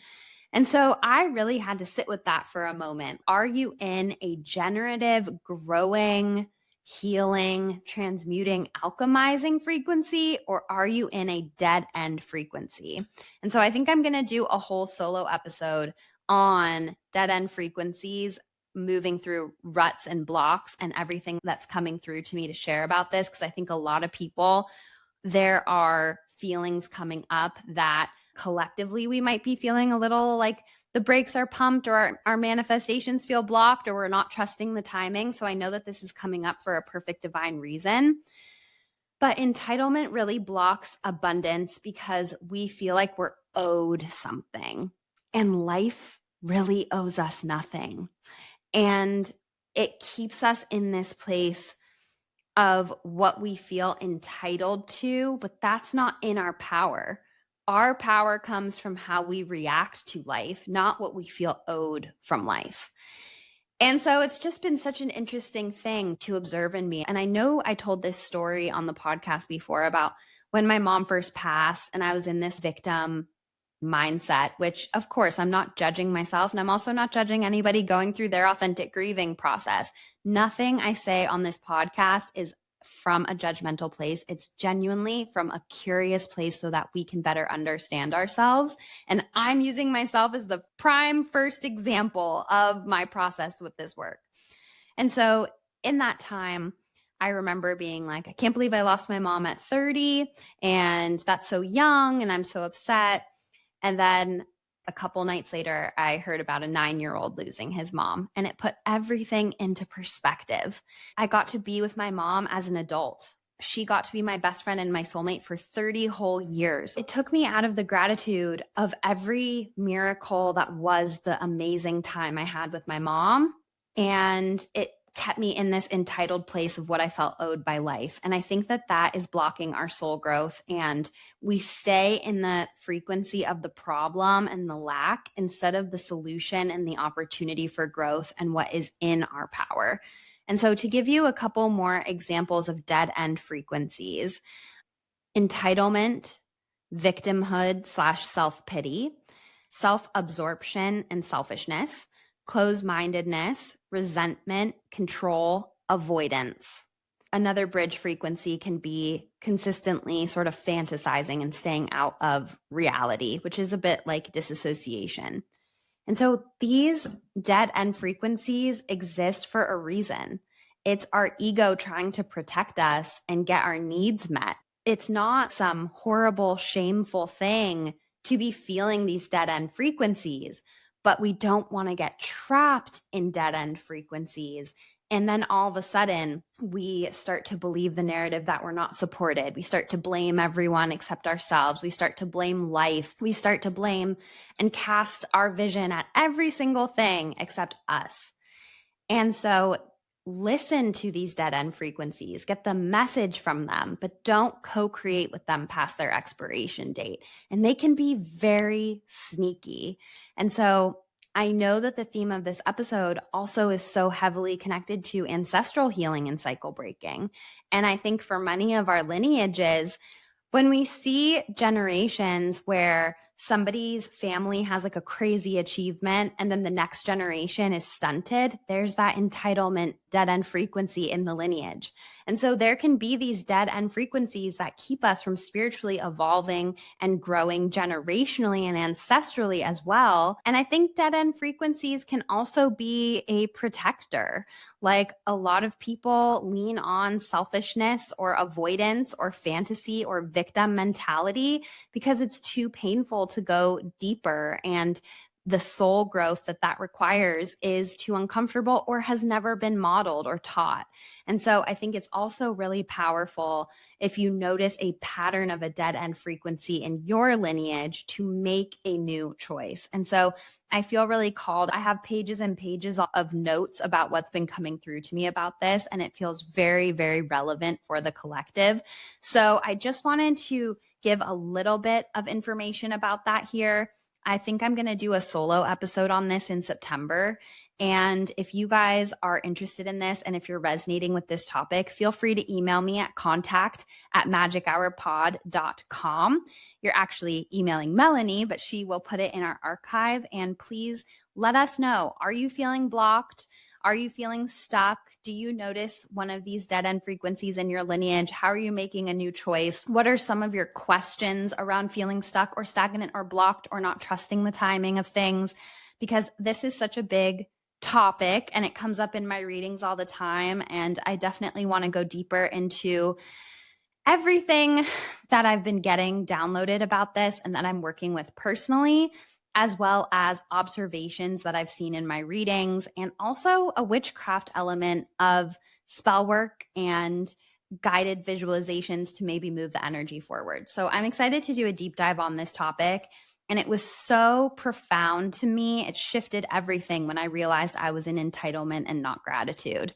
And so I really had to sit with that for a moment. Are you in a generative, growing, healing, transmuting, alchemizing frequency, or are you in a dead end frequency? And so I think I'm going to do a whole solo episode on dead end frequencies, moving through ruts and blocks and everything that's coming through to me to share about this, because I think a lot of people, there are feelings coming up that collectively we might be feeling a little like the brakes are pumped, or our manifestations feel blocked, or we're not trusting the timing. So I know that this is coming up for a perfect divine reason. But entitlement really blocks abundance because we feel like we're owed something, and life really owes us nothing. And it keeps us in this place of what we feel entitled to, but that's not in our power. Our power comes from how we react to life, not what we feel owed from life. And so it's just been such an interesting thing to observe in me. And I know I told this story on the podcast before about when my mom first passed and I was in this victim mindset, which of course I'm not judging myself, and I'm also not judging anybody going through their authentic grieving process. Nothing I say on this podcast is from a judgmental place. It's genuinely from a curious place so that we can better understand ourselves. And I'm using myself as the prime first example of my process with this work. And so in that time, I remember being like, I can't believe I lost my mom at 30, and that's so young, and I'm so upset. And then a couple nights later, I heard about a 9-year-old losing his mom, and it put everything into perspective. I got to be with my mom as an adult. She got to be my best friend and my soulmate for 30 whole years. It took me out of the gratitude of every miracle that was the amazing time I had with my mom. And it kept me in this entitled place of what I felt owed by life. And I think that that is blocking our soul growth. And we stay in the frequency of the problem and the lack instead of the solution and the opportunity for growth and what is in our power. And so to give you a couple more examples of dead end frequencies: entitlement, victimhood / self-pity, self-absorption and selfishness, closed-mindedness, resentment, control, avoidance. Another bridge frequency can be consistently sort of fantasizing and staying out of reality, which is a bit like disassociation. And so these dead end frequencies exist for a reason. It's our ego trying to protect us and get our needs met. It's not some horrible, shameful thing to be feeling these dead end frequencies, but we don't want to get trapped in dead end frequencies. And then all of a sudden, we start to believe the narrative that we're not supported. We start to blame everyone except ourselves. We start to blame life. We start to blame and cast our vision at every single thing except us. And so listen to these dead end frequencies, get the message from them, but don't co-create with them past their expiration date. And they can be very sneaky. And so I know that the theme of this episode also is so heavily connected to ancestral healing and cycle breaking. And I think for many of our lineages, when we see generations where somebody's family has like a crazy achievement and then the next generation is stunted, there's that entitlement dead end frequency in the lineage. And so there can be these dead end frequencies that keep us from spiritually evolving and growing generationally and ancestrally as well. And I think dead end frequencies can also be a protector. Like a lot of people lean on selfishness or avoidance or fantasy or victim mentality because it's too painful to go deeper, and the soul growth that requires is too uncomfortable or has never been modeled or taught. And so I think it's also really powerful if you notice a pattern of a dead end frequency in your lineage to make a new choice. And so I feel really called. I have pages and pages of notes about what's been coming through to me about this, and it feels very, very relevant for the collective. So I just wanted to give a little bit of information about that here. I think I'm going to do a solo episode on this in September. And if you guys are interested in this and if you're resonating with this topic, feel free to email me at contact@magichourpod.com. You're actually emailing Melanie, but she will put it in our archive. And please let us know. Are you feeling blocked? Are you feeling stuck? Do you notice one of these dead end frequencies in your lineage? How are you making a new choice? What are some of your questions around feeling stuck or stagnant or blocked or not trusting the timing of things? because this is such a big topic and it comes up in my readings all the time. And I definitely want to go deeper into everything that I've been getting downloaded about this and that I'm working with personally, as well as observations that I've seen in my readings, and also a witchcraft element of spell work and guided visualizations to maybe move the energy forward. So I'm excited to do a deep dive on this topic. And it was so profound to me. It shifted everything when I realized I was in entitlement and not gratitude.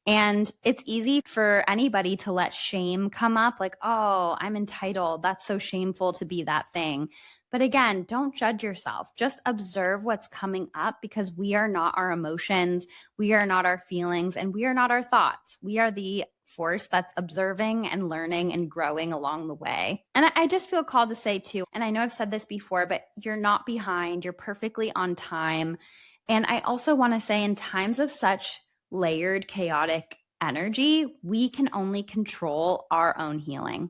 And it's easy for anybody to let shame come up, like, oh, I'm entitled. That's so shameful to be that thing. But again, don't judge yourself. Just observe what's coming up, because we are not our emotions, we are not our feelings, and we are not our thoughts. We are the force that's observing and learning and growing along the way. And I just feel called to say too, and I know I've said this before, but you're not behind, you're perfectly on time. And I also want to say, in times of such layered, chaotic energy, we can only control our own healing.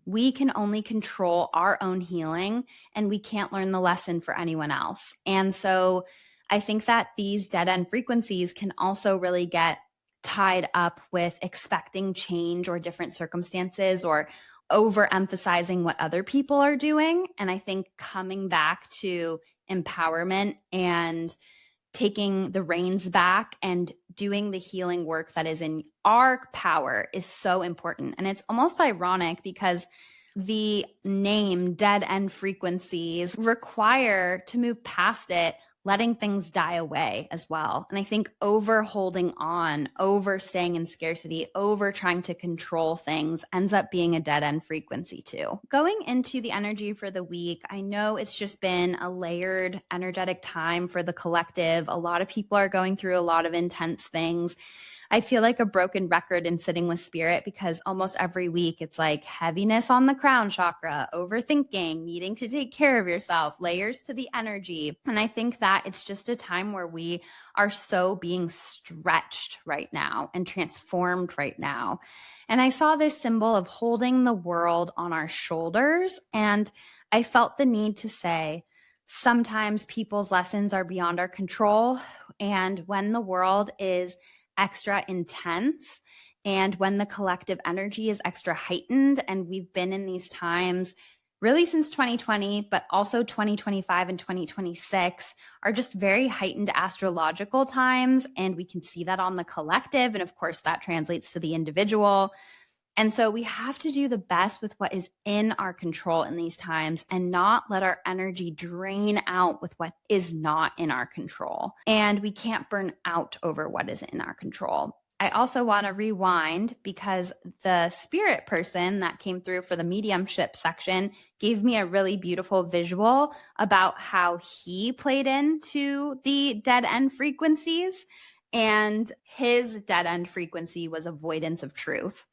We can only control our own healing, and we can't learn the lesson for anyone else. And so I think that these dead end frequencies can also really get tied up with expecting change or different circumstances, or overemphasizing what other people are doing. And I think coming back to empowerment and taking the reins back and doing the healing work that is in our power is so important. And it's almost ironic because the name dead end frequencies require to move past it, letting things die away as well. And I think over holding on, over staying in scarcity, over trying to control things ends up being a dead end frequency too. Going into the energy for the week, I know it's just been a layered energetic time for the collective. A lot of people are going through a lot of intense things. I feel like a broken record in sitting with spirit, because almost every week it's like heaviness on the crown chakra, overthinking, needing to take care of yourself, layers to the energy. And I think that it's just a time where we are so being stretched right now and transformed right now. And I saw this symbol of holding the world on our shoulders. And I felt the need to say, sometimes people's lessons are beyond our control. And when the world is extra intense, and when the collective energy is extra heightened, and we've been in these times really since 2020, but also 2025 and 2026 are just very heightened astrological times, and we can see that on the collective, and of course that translates to the individual. And so we have to do the best with what is in our control in these times, and not let our energy drain out with what is not in our control. And we can't burn out over what is in our control. I also want to rewind, because the spirit person that came through for the mediumship section gave me a really beautiful visual about how he played into the dead end frequencies. And his dead end frequency was avoidance of truth.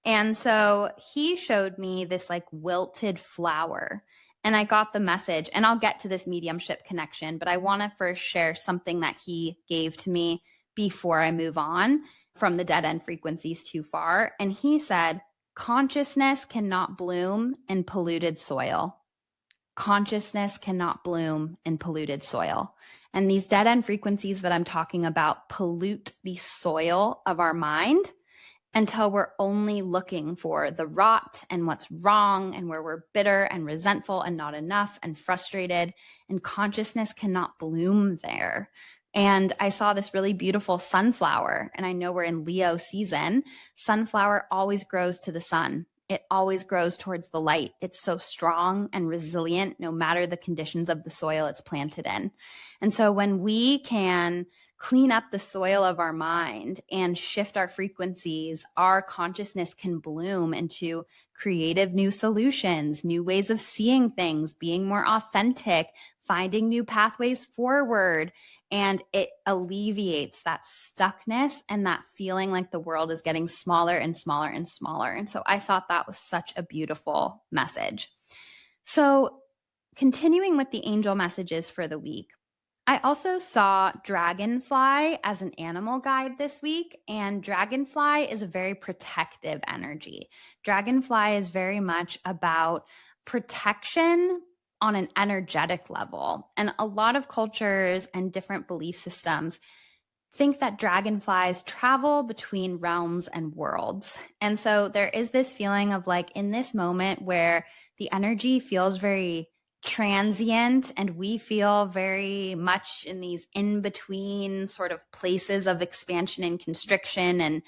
And so he showed me this like wilted flower, and I got the message. And I'll get to this mediumship connection, but I want to first share something that he gave to me before I move on from the dead end frequencies too far. And he said, consciousness cannot bloom in polluted soil. Consciousness cannot bloom in polluted soil. And these dead end frequencies that I'm talking about pollute the soil of our mind until we're only looking for the rot and what's wrong, and where we're bitter and resentful and not enough and frustrated, and consciousness cannot bloom there. And I saw this really beautiful sunflower, and I know we're in Leo season. Sunflower always grows to the sun. It always grows towards the light. It's so strong and resilient no matter the conditions of the soil it's planted in. And so when we can clean up the soil of our mind and shift our frequencies, our consciousness can bloom into creative new solutions, new ways of seeing things, being more authentic, finding new pathways forward. And it alleviates that stuckness and that feeling like the world is getting smaller and smaller and smaller. And so I thought that was such a beautiful message. So continuing with the angel messages for the week, I also saw dragonfly as an animal guide this week, and dragonfly is a very protective energy. Dragonfly is very much about protection on an energetic level. And a lot of cultures and different belief systems think that dragonflies travel between realms and worlds. And so there is this feeling of like in this moment where the energy feels very transient and we feel very much in these in between sort of places of expansion and constriction and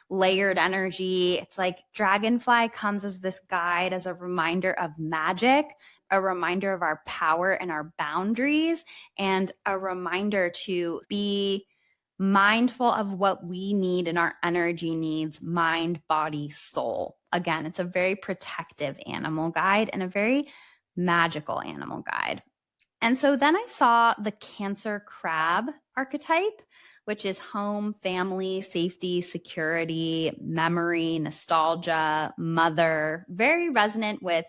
layered energy. It's like dragonfly comes as this guide, as a reminder of magic, a reminder of our power and our boundaries, and a reminder to be mindful of what we need and our energy needs, mind, body, soul. Again, it's a very protective animal guide and a very magical animal guide. And so then I saw the Cancer crab archetype, which is home, family, safety, security, memory, nostalgia, mother, very resonant with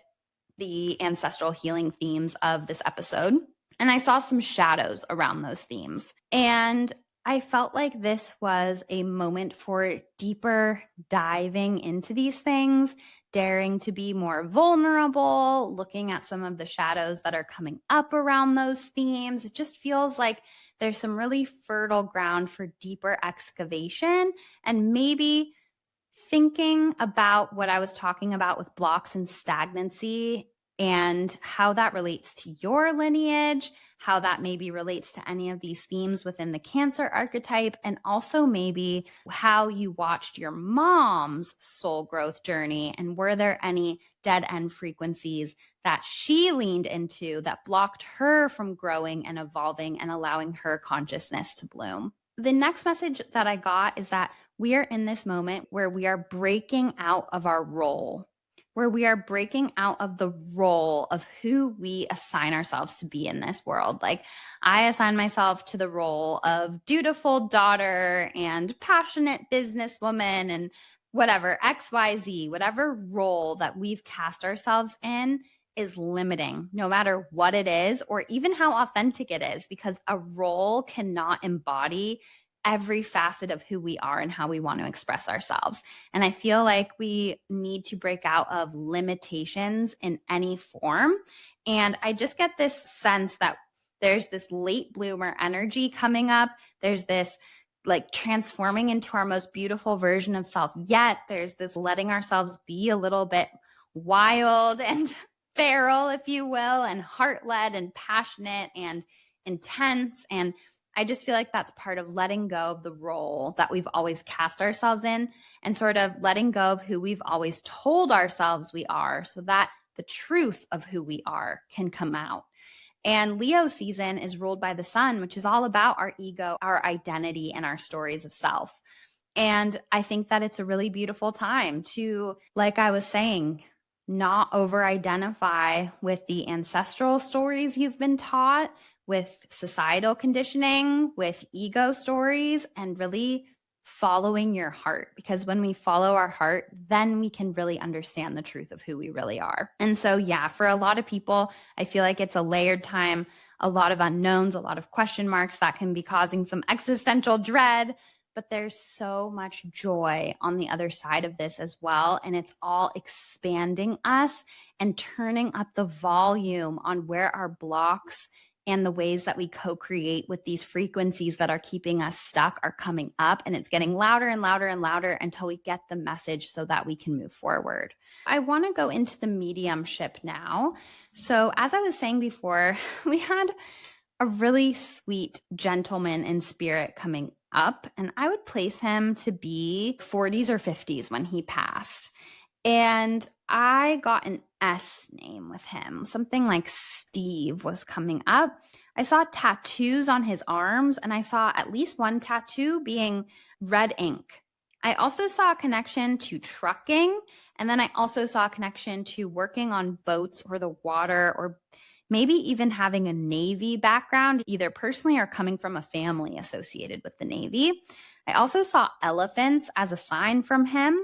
the ancestral healing themes of this episode. And I saw some shadows around those themes. And I felt like this was a moment for deeper diving into these things, daring to be more vulnerable, looking at some of the shadows that are coming up around those themes. It just feels like there's some really fertile ground for deeper excavation and maybe thinking about what I was talking about with blocks and stagnancy and how that relates to your lineage, how that maybe relates to any of these themes within the Cancer archetype, and also maybe how you watched your mom's soul growth journey. And were there any dead end frequencies that she leaned into that blocked her from growing and evolving and allowing her consciousness to bloom? The next message that I got is that we are in this moment where we are breaking out of our role, where we are breaking out of the role of who we assign ourselves to be in this world. Like I assign myself to the role of dutiful daughter and passionate businesswoman and whatever, XYZ, whatever role that we've cast ourselves in is limiting, no matter what it is, or even how authentic it is, because a role cannot embody every facet of who we are and how we want to express ourselves. And I feel like we need to break out of limitations in any form. And I just get this sense that there's this late bloomer energy coming up. There's this like transforming into our most beautiful version of self. Yet there's this letting ourselves be a little bit wild and feral, if you will, and heart-led and passionate and intense. And I just feel like that's part of letting go of the role that we've always cast ourselves in and sort of letting go of who we've always told ourselves we are so that the truth of who we are can come out. And Leo season is ruled by the sun, which is all about our ego, our identity, and our stories of self. And I think that it's a really beautiful time to, like I was saying, not over identify with the ancestral stories you've been taught, with societal conditioning, with ego stories, and really following your heart. Because when we follow our heart, then we can really understand the truth of who we really are. And so, yeah, for a lot of people, I feel like it's a layered time, a lot of unknowns, a lot of question marks that can be causing some existential dread. But there's so much joy on the other side of this as well. And it's all expanding us and turning up the volume on where our blocks and the ways that we co-create with these frequencies that are keeping us stuck are coming up. And it's getting louder and louder and louder until we get the message so that we can move forward. I want to go into the mediumship now. So as I was saying before, we had a really sweet gentleman in spirit coming up, and I would place him to be 40s or 50s when he passed. And I got an S name with him. Something like Steve was coming up. I saw tattoos on his arms, and I saw at least one tattoo being red ink. I also saw a connection to trucking, and then I also saw a connection to working on boats or the water, or maybe even having a Navy background, either personally or coming from a family associated with the Navy. I also saw elephants as a sign from him.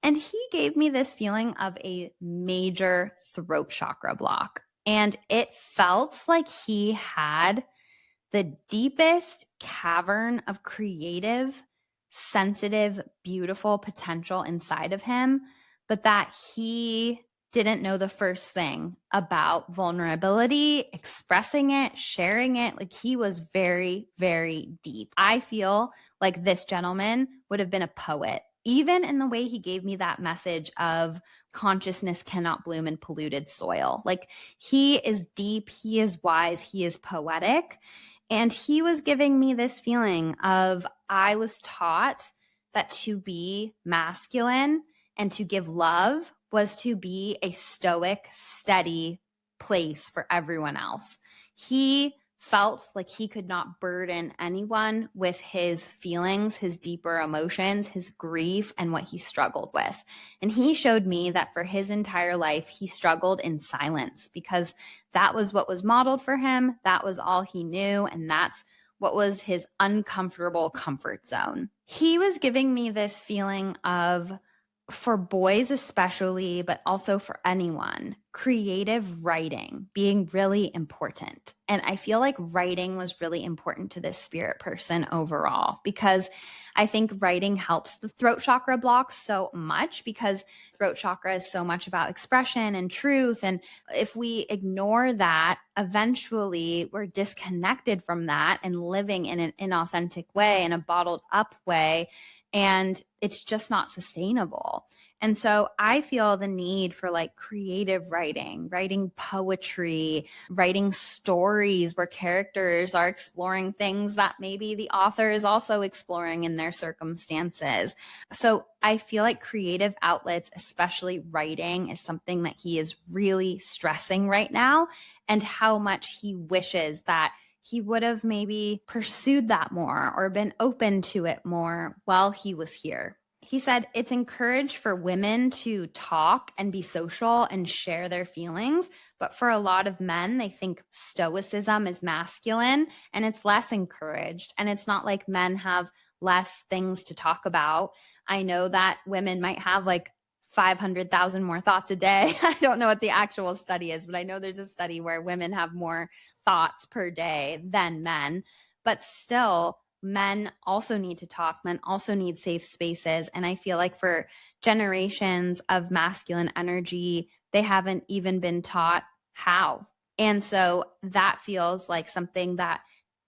And he gave me this feeling of a major throat chakra block. And it felt like he had the deepest cavern of creative, sensitive, beautiful potential inside of him, but that he didn't know the first thing about vulnerability, expressing it, sharing it. Like he was very, very deep. I feel like this gentleman would have been a poet, even in the way he gave me that message of consciousness cannot bloom in polluted soil. Like he is deep, he is wise, he is poetic. And he was giving me this feeling of I was taught that to be masculine and to give love was to be a stoic, steady place for everyone else. He felt like he could not burden anyone with his feelings, his deeper emotions, his grief, and what he struggled with. And he showed me that for his entire life, he struggled in silence because that was what was modeled for him. That was all he knew. And that's what was his uncomfortable comfort zone. He was giving me this feeling of, for boys especially, but also for anyone, creative writing being really important. And I feel like writing was really important to this spirit person overall, because I think writing helps the throat chakra block so much, because throat chakra is so much about expression and truth. And if we ignore that, eventually we're disconnected from that and living in an inauthentic way, in a bottled up way. And it's just not sustainable. And so I feel the need for like creative writing, writing poetry, writing stories where characters are exploring things that maybe the author is also exploring in their circumstances. So I feel like creative outlets, especially writing, is something that he is really stressing right now, and how much he wishes that he would have maybe pursued that more or been open to it more while he was here. He said it's encouraged for women to talk and be social and share their feelings. But for a lot of men, they think stoicism is masculine and it's less encouraged. And it's not like men have less things to talk about. I know that women might have like 500,000 more thoughts a day. I don't know what the actual study is, but I know there's a study where women have more thoughts per day than men. But still, men also need to talk. Men also need safe spaces. And I feel like for generations of masculine energy, they haven't even been taught how. And so that feels like something that,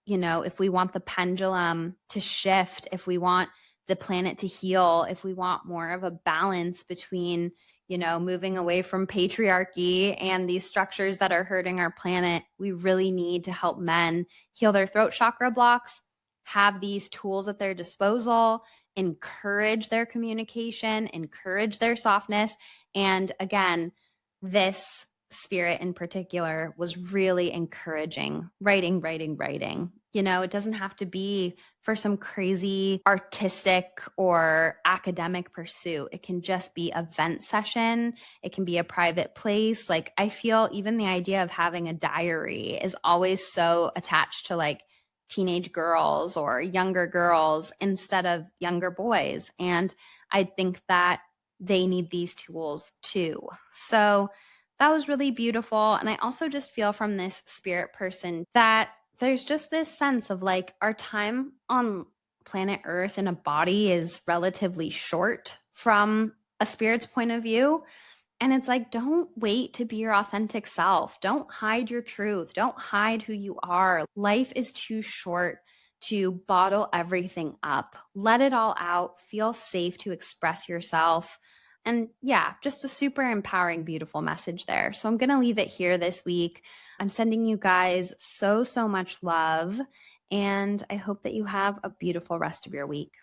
you know, if we want the pendulum to shift, if we want the planet to heal, if we want more of a balance between, you know, moving away from patriarchy and these structures that are hurting our planet, we really need to help men heal their throat chakra blocks, have these tools at their disposal, encourage their communication, encourage their softness. And again, this spirit in particular was really encouraging writing, writing, writing. You know, it doesn't have to be for some crazy artistic or academic pursuit. It can just be a vent session. It can be a private place. Like I feel even the idea of having a diary is always so attached to like teenage girls or younger girls instead of younger boys. And I think that they need these tools too. So that was really beautiful. And I also just feel from this spirit person that there's just this sense of like our time on planet Earth in a body is relatively short from a spirit's point of view. And it's like, don't wait to be your authentic self. Don't hide your truth. Don't hide who you are. Life is too short to bottle everything up. Let it all out. Feel safe to express yourself. And yeah, just a super empowering, beautiful message there. So I'm going to leave it here this week. I'm sending you guys so, so much love. And I hope that you have a beautiful rest of your week.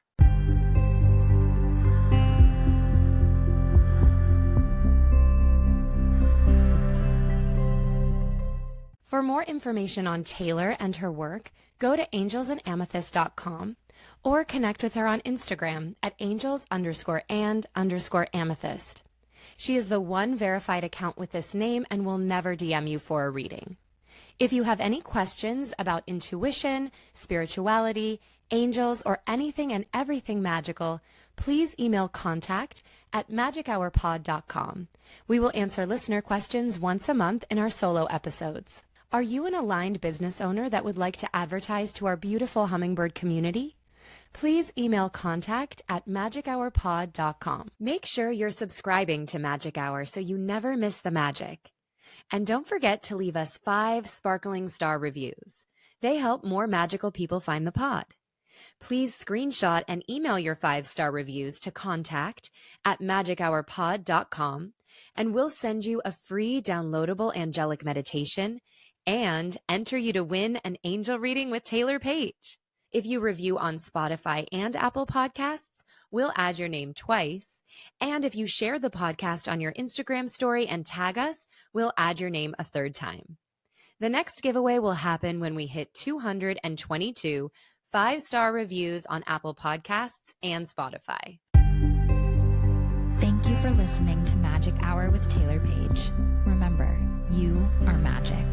For more information on Taylor and her work, go to angelsandamethyst.com or connect with her on Instagram at angels_and_amethyst. She is the one verified account with this name and will never DM you for a reading. If you have any questions about intuition, spirituality, angels, or anything and everything magical, please email contact@magichourpod.com. We will answer listener questions once a month in our solo episodes. Are you an aligned business owner that would like to advertise to our beautiful hummingbird community? please email contact@magichourpod.com. Make sure you're subscribing to Magic Hour so you never miss the magic. And don't forget to leave us 5 sparkling star reviews. They help more magical people find the pod. Please screenshot and email your 5-star reviews to contact@magichourpod.com, and we'll send you a free downloadable angelic meditation and enter you to win an angel reading with Taylor Page. If you review on Spotify and Apple Podcasts, we'll add your name twice. And if you share the podcast on your Instagram story and tag us, we'll add your name a 3rd time. The next giveaway will happen when we hit 222 5-star reviews on Apple Podcasts and Spotify. Thank you for listening to Magic Hour with Taylor Page. Remember, you are magic.